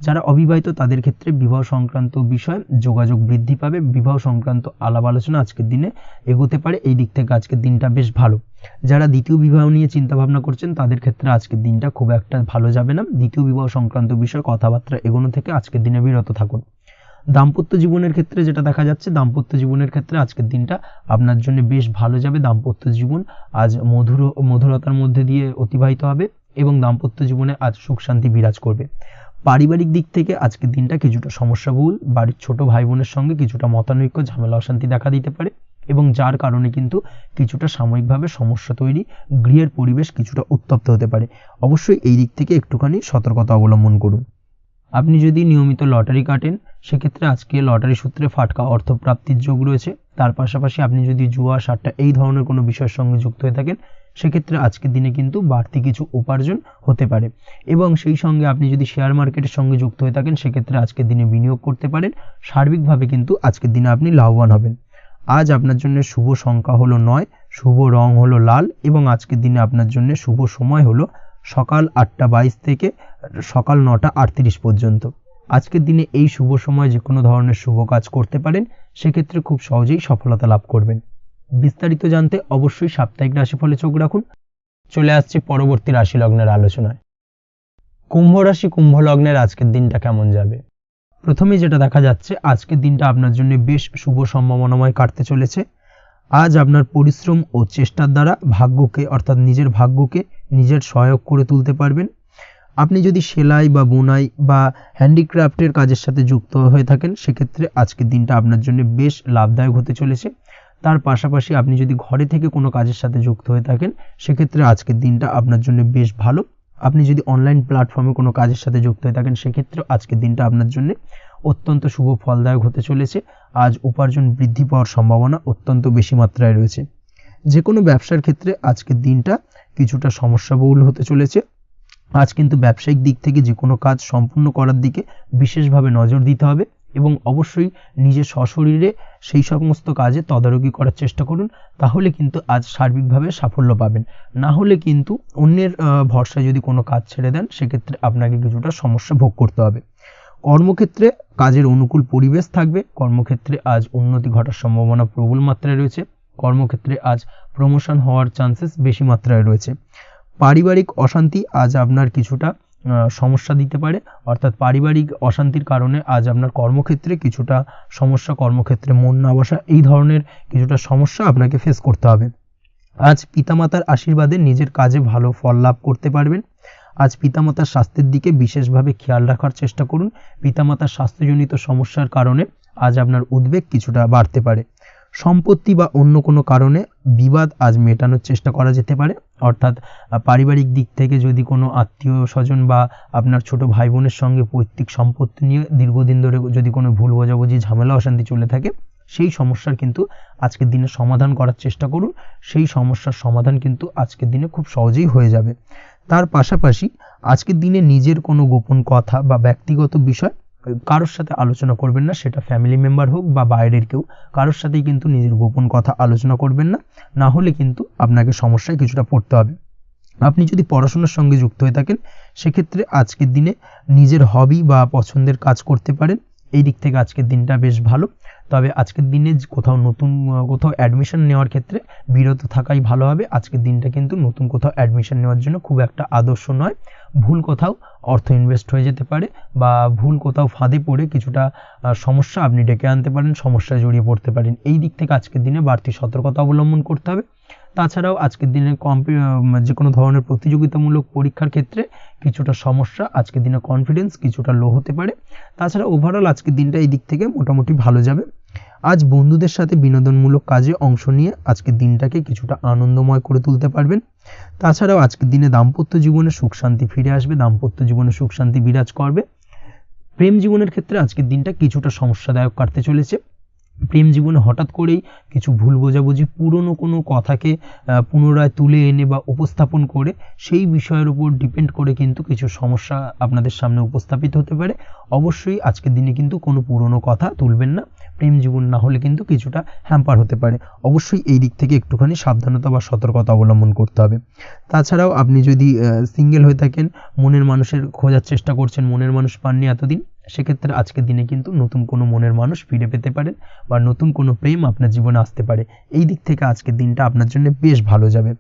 যারা অবিবাহিত তাদের ক্ষেত্রে বিবাহ সংক্রান্ত বিষয় যোগাযোগ বৃদ্ধি পাবে, বিবাহ সংক্রান্ত আলাপ আলোচনা আজকের দিনে এগোতে পারে, এই দিক থেকে আজকের দিনটা বেশ ভালো। যারা দ্বিতীয় বিবাহ নিয়ে চিন্তা ভাবনা করছেন তাদের ক্ষেত্রে আজকের দিনটা খুব একটা ভালো যাবে না। দ্বিতীয় বিবাহ সংক্রান্ত বিষয় কথাবার্তা এগোনো থেকে আজকের দিনে বিরত থাকুন। দাম্পত্য জীবনের ক্ষেত্রে যেটা দেখা যাচ্ছে, দাম্পত্য জীবনের ক্ষেত্রে আজকের দিনটা আপনার জন্য বেশ ভালো যাবে। দাম্পত্য জীবন আজ মধুরতার মধ্যে দিয়ে অতিবাহিত হবে এবং দাম্পত্য জীবনে আজ সুখ শান্তি বিরাজ করবে। পারিবারিক দিক থেকে আজকের দিনটা কিছুটা সমস্যাবহুল, বাড়ির ছোট ভাই বোনের সঙ্গে কিছুটা মতানৈক্য, ঝামেলা অশান্তি দেখা দিতে পারে এবং যার কারণে কিন্তু কিছুটা সাময়িকভাবে সমস্যা তৈরি, গৃহের পরিবেশ কিছুটা উত্তপ্ত হতে পারে। অবশ্যই এই দিক থেকে একটুখানি সতর্কতা অবলম্বন করুন। আপনি যদি নিয়মিত লটারি কাটেন সেক্ষেত্রে আজকে লটারি সূত্রে ফাটকা অর্থপ্রাপ্তির যোগ রয়েছে। তার পাশাপাশি আপনি যদি জুয়া, সাট্টা এই ধরনের কোনো বিষয়ের সঙ্গে যুক্ত হয়ে থাকেন সেক্ষেত্রে আজকের দিনে কিন্তু বাড়তি কিছু উপার্জন হতে পারে এবং সেই সঙ্গে আপনি যদি শেয়ার মার্কেটের সঙ্গে যুক্ত হয়ে থাকেন সেক্ষেত্রে আজকের দিনে বিনিয়োগ করতে পারেন। সার্বিকভাবে কিন্তু আজকের দিনে আপনি লাভবান হবেন। আজ আপনার জন্য শুভ সংখ্যা হলো 9, শুভ রং হলো লাল এবং আজকের দিনে আপনার জন্য শুভ সময় হলো সকাল 8:22 থেকে সকাল 9:38 পর্যন্ত। আজকের দিনে এই শুভ সময় যে কোনো ধরনের শুভ কাজ করতে পারেন, সেক্ষেত্রে খুব সহজেই সফলতা লাভ করবেন। বিস্তারিত জানতে অবশ্যই সাপ্তাহিক রাশিফলে চোখ রাখুন। চলে আসছে পরবর্তী রাশি লগ্নের আলোচনায়। কুম্ভ রাশি, কুম্ভ লগ্নের আজকের দিনটা কেমন যাবে? প্রথমেই যেটা দেখা যাচ্ছে, আজকের দিনটা আপনার জন্য বেশ শুভ সম্ভাবনাময় কাটতে চলেছে। আজ আপনার পরিশ্রম ও চেষ্টার দ্বারা ভাগ্যকে অর্থাৎ নিজের ভাগ্যকে নিজের সহায়ক করে তুলতে পারবেন। আপনি যদি সেলাই বা বুনাই বা হ্যান্ডিক্রাফটের কাজের সাথে যুক্ত হয়ে থাকেন সেক্ষেত্রে আজকের দিনটা আপনার জন্য বেশ লাভদায়ক হতে চলেছে। তার পাশাপাশি আপনি যদি ঘরে থেকে কোনো কাজের সাথে যুক্ত হয়ে থাকেন সেক্ষেত্রে আজকের দিনটা আপনার জন্য বেশ ভালো। আপনি যদি অনলাইন প্ল্যাটফর্মে কোনো কাজের সাথে যুক্ত হয়ে থাকেন সেক্ষেত্রে আজকের দিনটা আপনার জন্য অত্যন্ত শুভ ফলদায়ক হতে চলেছে। আজ উপার্জন বৃদ্ধি পাওয়ার সম্ভাবনা অত্যন্ত বেশি মাত্রায় রয়েছে। যে কোনো ব্যবসার ক্ষেত্রে আজকের দিনটা কিছুটা সমস্যাবহুল হতে চলেছে। আজ কিন্তু ব্যবসায়িক দিক থেকে যে কোনো কাজ সম্পূর্ণ করার দিকে বিশেষভাবে নজর দিতে হবে এবং অবশ্যই নিজের সশরীরে সেই সমস্ত কাজে তদারকি করার চেষ্টা করুন, তাহলে কিন্তু আজ সার্বিকভাবে সাফল্য পাবেন। না হলে কিন্তু অন্যের ভরসায় যদি কোনো কাজ ছেড়ে দেন সেক্ষেত্রে আপনাকে কিছুটা সমস্যা ভোগ করতে হবে। কর্মক্ষেত্রে কাজের অনুকূল পরিবেশ থাকবে। কর্মক্ষেত্রে আজ উন্নতি ঘটার সম্ভাবনা প্রবল মাত্রায় রয়েছে। কর্মক্ষেত্রে আজ প্রমোশন হওয়ার চান্সেস বেশি মাত্রায় রয়েছে। পারিবারিক অশান্তি আজ আপনার কিছুটা সমস্যা দিতে পারে, অর্থাৎ পারিবারিক অশান্তির কারণে আজ আপনার কর্মক্ষেত্রে কিছুটা সমস্যা, কর্মক্ষেত্রে মন না বসা, এই ধরনের কিছুটা সমস্যা আপনাকে ফেস করতে হবে। আজ পিতামাতার আশীর্বাদে নিজের কাজে ভালো ফল লাভ করতে পারবেন। আজ পিতামাতার স্বাস্থ্যের দিকে বিশেষভাবে খেয়াল রাখার চেষ্টা করুন। পিতামাতার স্বাস্থ্যজনিত সমস্যার কারণে আজ আপনার উদ্বেগ কিছুটা বাড়তে পারে। সম্পত্তি বা অন্য কোনো কারণে বিবাদ আজ মেটানোর চেষ্টা করা যেতে পারে, অর্থাৎ পারিবারিক দিক থেকে যদি কোনো আত্মীয় স্বজন বা আপনার ছোট ভাই বোনের সঙ্গে পৈতৃক সম্পত্তি নিয়ে দীর্ঘদিন ধরে যদি কোনো ভুল বোঝাবুঝি, ঝামেলা অশান্তি চলে থাকে সেই সমস্যার কিন্তু আজকের দিনে সমাধান করার চেষ্টা করুন। সেই সমস্যার সমাধান কিন্তু আজকের দিনে খুব সহজেই হয়ে যাবে। তার পাশাপাশি আজকের দিনে নিজের কোনো গোপন কথা বা ব্যক্তিগত বিষয় কারোর সাথে আলোচনা করবেন না, সেটা ফ্যামিলি মেম্বার হোক বা বাইরের কেউ, কারোর সাথেই কিন্তু নিজের গোপন কথা আলোচনা করবেন না, না হলে কিন্তু আপনাকে সমস্যায় কিছুটা পড়তে হবে। আপনি যদি পড়াশোনার সঙ্গে যুক্ত হয়ে থাকেন সেক্ষেত্রে আজকের দিনে নিজের হবি বা পছন্দের কাজ করতে পারেন। এই দিক থেকে আজকের দিনটা বেশ ভালো। তবে আজকের দিনে কোথাও অ্যাডমিশন নেওয়ার ক্ষেত্রে বিরত থাকাই ভালো হবে। আজকের দিনটা কিন্তু নতুন কোথাও অ্যাডমিশন নেওয়ার জন্য খুব একটা আদর্শ নয়। ভুল কোথাও অর্থ ইনভেস্ট হয়ে যেতে পারে বা ভুল কোথাও ফাঁদে পড়ে কিছুটা সমস্যা আপনি ডেকে আনতে পারেন, সমস্যায় জড়িয়ে পড়তে পারেন। এই দিক থেকে আজকের দিনে বাড়তি সতর্কতা অবলম্বন করতে হবে। তাছাড়াও আজকের দিনে যে কোনো ধরনের প্রতিযোগিতামূলক পরীক্ষার ক্ষেত্রে কিছুটা সমস্যা, আজকের দিনে কনফিডেন্স কিছুটা লো হতে পারে। তাছাড়া ওভারঅল আজকের দিনটা এই দিক থেকে মোটামুটি ভালো যাবে। আজ বন্ধুদের সাথে বিনোদনমূলক কাজে অংশ নিয়ে আজকের দিনটাকে কিছুটা আনন্দময় করে তুলতে পারবেন। তাছাড়াও আজকের দিনে দাম্পত্য জীবনে সুখ শান্তি ফিরে আসবে, দাম্পত্য জীবনে সুখ শান্তি বিরাজ করবে। প্রেম জীবনের ক্ষেত্রে আজকের দিনটা কিছুটা সমস্যাদায়ক কাটতে চলেছে। প্রেম জীবনে হঠাৎ করেই কিছু ভুল বোঝাবুঝি, পুরনো কোনো কথাকে পুনরায় তুলে এনে বা উপস্থাপন করে সেই বিষয়ের উপর ডিপেন্ড করে কিন্তু কিছু সমস্যা আপনাদের সামনে উপস্থাপিত হতে পারে। অবশ্যই আজকের দিনে কিন্তু কোনো পুরনো কথা তুলবেন না, প্রেম জীবন না হলে কিন্তু কিছুটা হ্যাম্পার হতে পারে। অবশ্যই এই দিক থেকে একটুখানি সাবধানতা বা সতর্কতা অবলম্বন করতে হবে। তাছাড়াও আপনি যদি সিঙ্গেল হয়ে থাকেন, মনের মানুষের খোঁজার চেষ্টা করছেন, মনের মানুষ পাননি এতদিন, সেক্ষেত্রে আজকের দিনে কিন্তু নতুন কোনো মনের মানুষ ফিরে পেতে পারেন বা নতুন কোনো প্রেম আপনার জীবনে আসতে পারে। এই দিক থেকে আজকের দিনটা আপনার জন্য বেশ ভালো যাবে।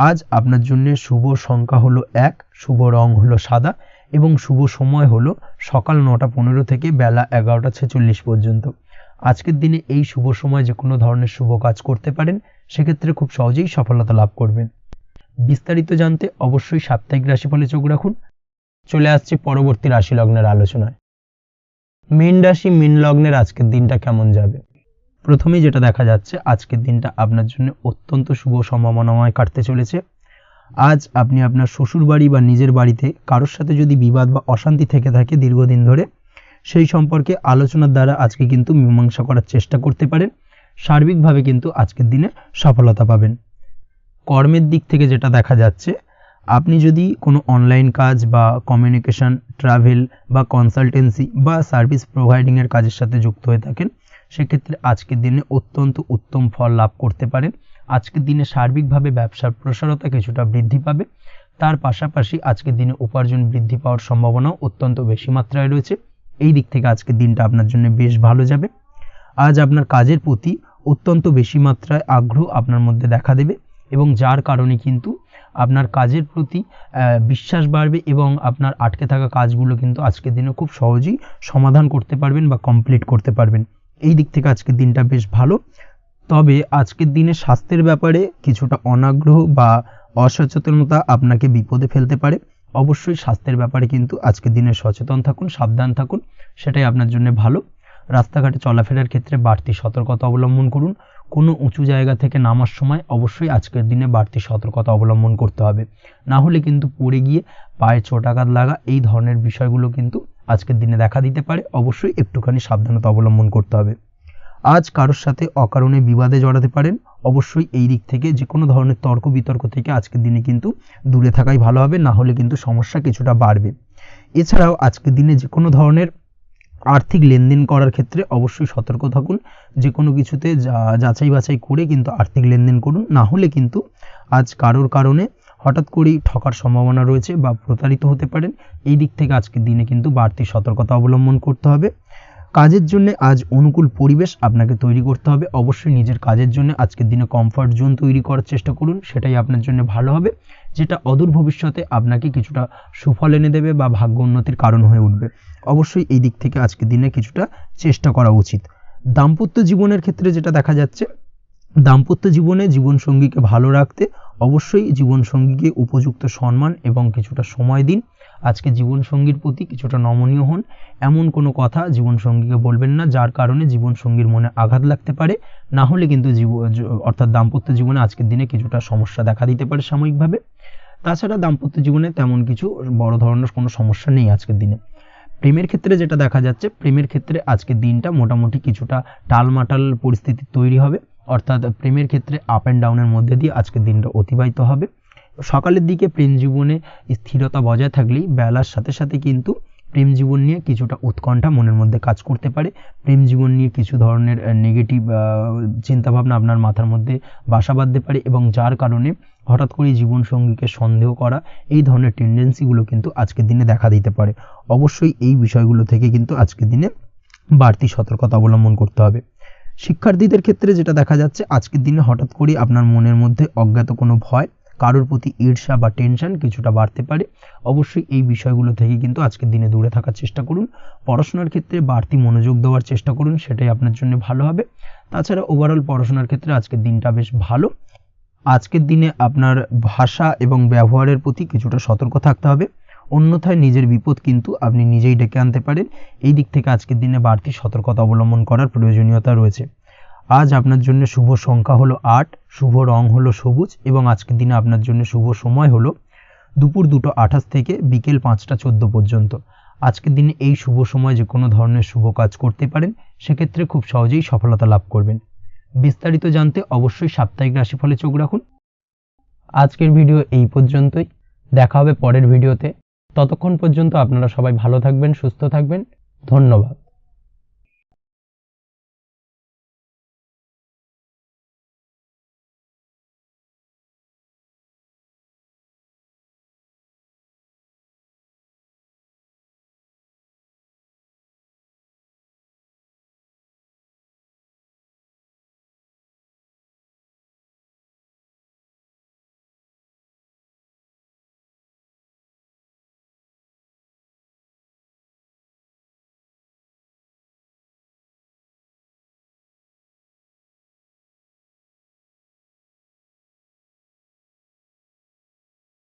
আজ আপনার জন্য শুভ সংখ্যা হলো 1, শুভ রং হলো সাদা এবং শুভ সময় হলো সকাল 9:15 থেকে বেলা 11:46 পর্যন্ত। আজকের দিনে এই শুভ সময় যে কোনো ধরনের শুভ কাজ করতে পারেন, সেক্ষেত্রে খুব সহজেই সফলতা লাভ করবেন। বিস্তারিত জানতে অবশ্যই সাপ্তাহিক রাশিফলে চোখ রাখুন। চলে আসছি পরবর্তী রাশি লগ্নের আলোচনায়। মীন রাশি, মীন লগ্নের আজকের দিনটা কেমন যাবে? প্রথমেই যেটা দেখা যাচ্ছে, আজকের দিনটা আপনার জন্য অত্যন্ত শুভ সম্ভাবনাময় কাটতে চলেছে। আজ আপনি আপনার শ্বশুর বাড়ি বা নিজের বাড়িতে কারোর সাথে যদি বিবাদ বা অশান্তি থেকে থাকে দীর্ঘদিন ধরে, সেই সম্পর্কে আলোচনার দ্বারা আজকে কিন্তু মীমাংসা করার চেষ্টা করতে পারেন। সার্বিকভাবে কিন্তু আজকের দিনে সফলতা পাবেন। কর্মের দিক থেকে যেটা দেখা যাচ্ছে, আপনি যদি কোনো অনলাইন কাজ বা কমিউনিকেশন, ট্রাভেল বা কনসালটেন্সি বা সার্ভিস প্রোভাইডিংয়ের কাজের সাথে যুক্ত হয়ে থাকেন, সেক্ষেত্রে আজকের দিনে অত্যন্ত উত্তম ফল লাভ করতে পারেন। আজকের দিনে সার্বিকভাবে ব্যবসার প্রসারতা কিছুটা বৃদ্ধি পাবে। তার পাশাপাশি আজকের দিনে উপার্জন বৃদ্ধি পাওয়ার সম্ভাবনাও অত্যন্ত বেশি মাত্রায় রয়েছে। এই দিক থেকে আজকের দিনটা আপনার জন্য বেশ ভালো যাবে। আজ আপনার কাজের প্রতি অত্যন্ত বেশি মাত্রায় আগ্রহ আপনার মধ্যে দেখা দেবে এবং যার কারণে কিন্তু আপনার কাজের প্রতি বিশ্বাস বাড়বে এবং আপনার আটকে থাকা কাজগুলো কিন্তু আজকের দিনে খুব সহজেই সমাধান করতে পারবেন বা কমপ্লিট করতে পারবেন। এই দিক থেকে আজকের দিনটা বেশ ভালো। তবে আজকের দিনে স্বাস্থ্যের ব্যাপারে কিছুটা অনাগ্রহ বা অসচেতনতা আপনাকে বিপদে ফেলতে পারে। অবশ্যই স্বাস্থ্যের ব্যাপারে কিন্তু আজকের দিনে সচেতন থাকুন, সাবধান থাকুন, সেটাই আপনার জন্য ভালো। রাস্তাঘাটে চলাফেরার ক্ষেত্রে বাড়তি সতর্কতা অবলম্বন করুন। কোনো উঁচু জায়গা থেকে নামার সময় অবশ্যই আজকের দিনে বাড়তি সতর্কতা অবলম্বন করতে হবে, না হলে কিন্তু পড়ে গিয়ে পায়ে চোটাঘাত লাগা এই ধরনের বিষয়গুলো কিন্তু আজকের দিনে দেখা দিতে পারে। অবশ্যই একটুখানি সাবধানতা অবলম্বন করতে হবে। আজ কারোর সাথে অকারণে বিবাদে জড়াতে পারেন। অবশ্যই এই দিক থেকে যে কোনো ধরনের তর্ক বিতর্ক থেকে আজকের দিনে কিন্তু দূরে থাকাই ভালো হবে, না হলে কিন্তু সমস্যা কিছুটা বাড়বে। এছাড়াও আজকের দিনে যে কোনো ধরনের আর্থিক লেনদেন করার ক্ষেত্রে অবশ্যই সতর্ক থাকুন। যে কোনো কিছুতে যাচাই বাছাই করে কিন্তু আর্থিক লেনদেন করুন, না হলে কিন্তু আজ কারোর কারণে হঠাৎ করেই ঠকার সম্ভাবনা রয়েছে বা প্রতারিত হতে পারেন। এই দিক থেকে আজকের দিনে কিন্তু বাড়তি সতর্কতা অবলম্বন করতে হবে। কাজের জন্য আজ অনুকূল পরিবেশ আপনাকে তৈরি করতে হবে। অবশ্যই নিজের কাজের জন্য আজকের দিনে কমফর্ট জোন তৈরি করার চেষ্টা করুন, সেটাই আপনার জন্য ভালো হবে, যেটা অদূর ভবিষ্যতে আপনাকে কিছুটা সুফল এনে দেবে বা ভাগ্য উন্নতির কারণ হয়ে উঠবে। অবশ্যই এই দিক থেকে আজকের দিনে কিছুটা চেষ্টা করা উচিত। দাম্পত্য জীবনের ক্ষেত্রে যেটা দেখা যাচ্ছে, দাম্পত্য জীবনে জীবনসঙ্গীকে ভালো রাখতে অবশ্যই জীবনসঙ্গীকে উপযুক্ত সম্মান এবং কিছুটা সময় দিন। আজকে জীবনসঙ্গীর প্রতি কিছুটা নমনীয় হন। এমন কোনো কথা জীবনসঙ্গীকে বলবেন না যার কারণে জীবনসঙ্গীর মনে আঘাত লাগতে পারে, না হলে কিন্তু অর্থাৎ দাম্পত্য জীবনে আজকের দিনে কিছুটা সমস্যা দেখা দিতে পারে সাময়িকভাবে। তাছাড়া দাম্পত্য জীবনে তেমন কিছু বড় ধরনের কোনো সমস্যা নেই আজকের দিনে। প্রেমের ক্ষেত্রে যেটা দেখা যাচ্ছে, প্রেমের ক্ষেত্রে আজকের দিনটা মোটামুটি কিছুটা টালমাটাল পরিস্থিতি তৈরি হবে, অর্থাৎ প্রেমের ক্ষেত্রে আপ অ্যান্ড ডাউনের মধ্যে দিয়ে আজকের দিনটা অতিবাহিত হবে। সকালের দিকে প্রেম জীবনে স্থিরতা বজায় থাকলেই বেলার সাথে সাথে কিন্তু প্রেম জীবন নিয়ে কিছুটা উৎকণ্ঠা মনের মধ্যে কাজ করতে পারে। প্রেম জীবন নিয়ে কিছু ধরনের নেগেটিভ চিন্তাভাবনা আপনার মাথার মধ্যে বাসা বাঁধতে পারে এবং যার কারণে হঠাৎ করে জীবনসঙ্গীকে সন্দেহ করা এই ধরনের টেন্ডেন্সিগুলো কিন্তু আজকের দিনে দেখা দিতে পারে। অবশ্যই এই বিষয়গুলো থেকে কিন্তু আজকের দিনে বাড়তি সতর্কতা অবলম্বন করতে হবে। শিক্ষার্থীদের ক্ষেত্রে যেটা দেখা যাচ্ছে, আজকের দিনে হঠাৎ করে আপনার মনের মধ্যে অজ্ঞাত কোনো ভয়, কারোর প্রতি ঈর্ষা বা টেনশন কিছুটা বাড়তে পারে। অবশ্যই এই বিষয়গুলো থেকে কিন্তু আজকের দিনে দূরে থাকার চেষ্টা করুন। পড়াশোনার ক্ষেত্রে বাড়তি মনোযোগ দেওয়ার চেষ্টা করুন, সেটাই আপনার জন্য ভালো হবে। তাছাড়া ওভারঅল পড়াশোনার ক্ষেত্রে আজকের দিনটা বেশ ভালো। আজকের দিনে আপনার ভাষা এবং ব্যবহারের প্রতি কিছুটা সতর্ক থাকতে হবে, অন্যথায় নিজের বিপদ কিন্তু আপনি নিজেই ডেকে আনতে পারেন। এই দিক থেকে আজকের দিনে বাড়তি সতর্কতা অবলম্বন করার প্রয়োজনীয়তা রয়েছে। আজ আপনার জন্য শুভ সংখ্যা হলো 8, শুভ রং হলো সবুজ এবং আজকের দিনে আপনার জন্য শুভ সময় হলো দুপুর 2:28 থেকে বিকেল 5:14 পর্যন্ত। আজকের দিনে এই শুভ সময় যে কোনো ধরনের শুভ কাজ করতে পারেন, সেক্ষেত্রে খুব সহজেই সফলতা লাভ করবেন। বিস্তারিত জানতে অবশ্যই সাপ্তাহিক রাশিফলে চোখ রাখুন। আজকের ভিডিও এই পর্যন্তই, দেখা হবে পরের ভিডিওতে। ততক্ষণ পর্যন্ত আপনারা সবাই ভালো থাকবেন, সুস্থ থাকবেন। ধন্যবাদ।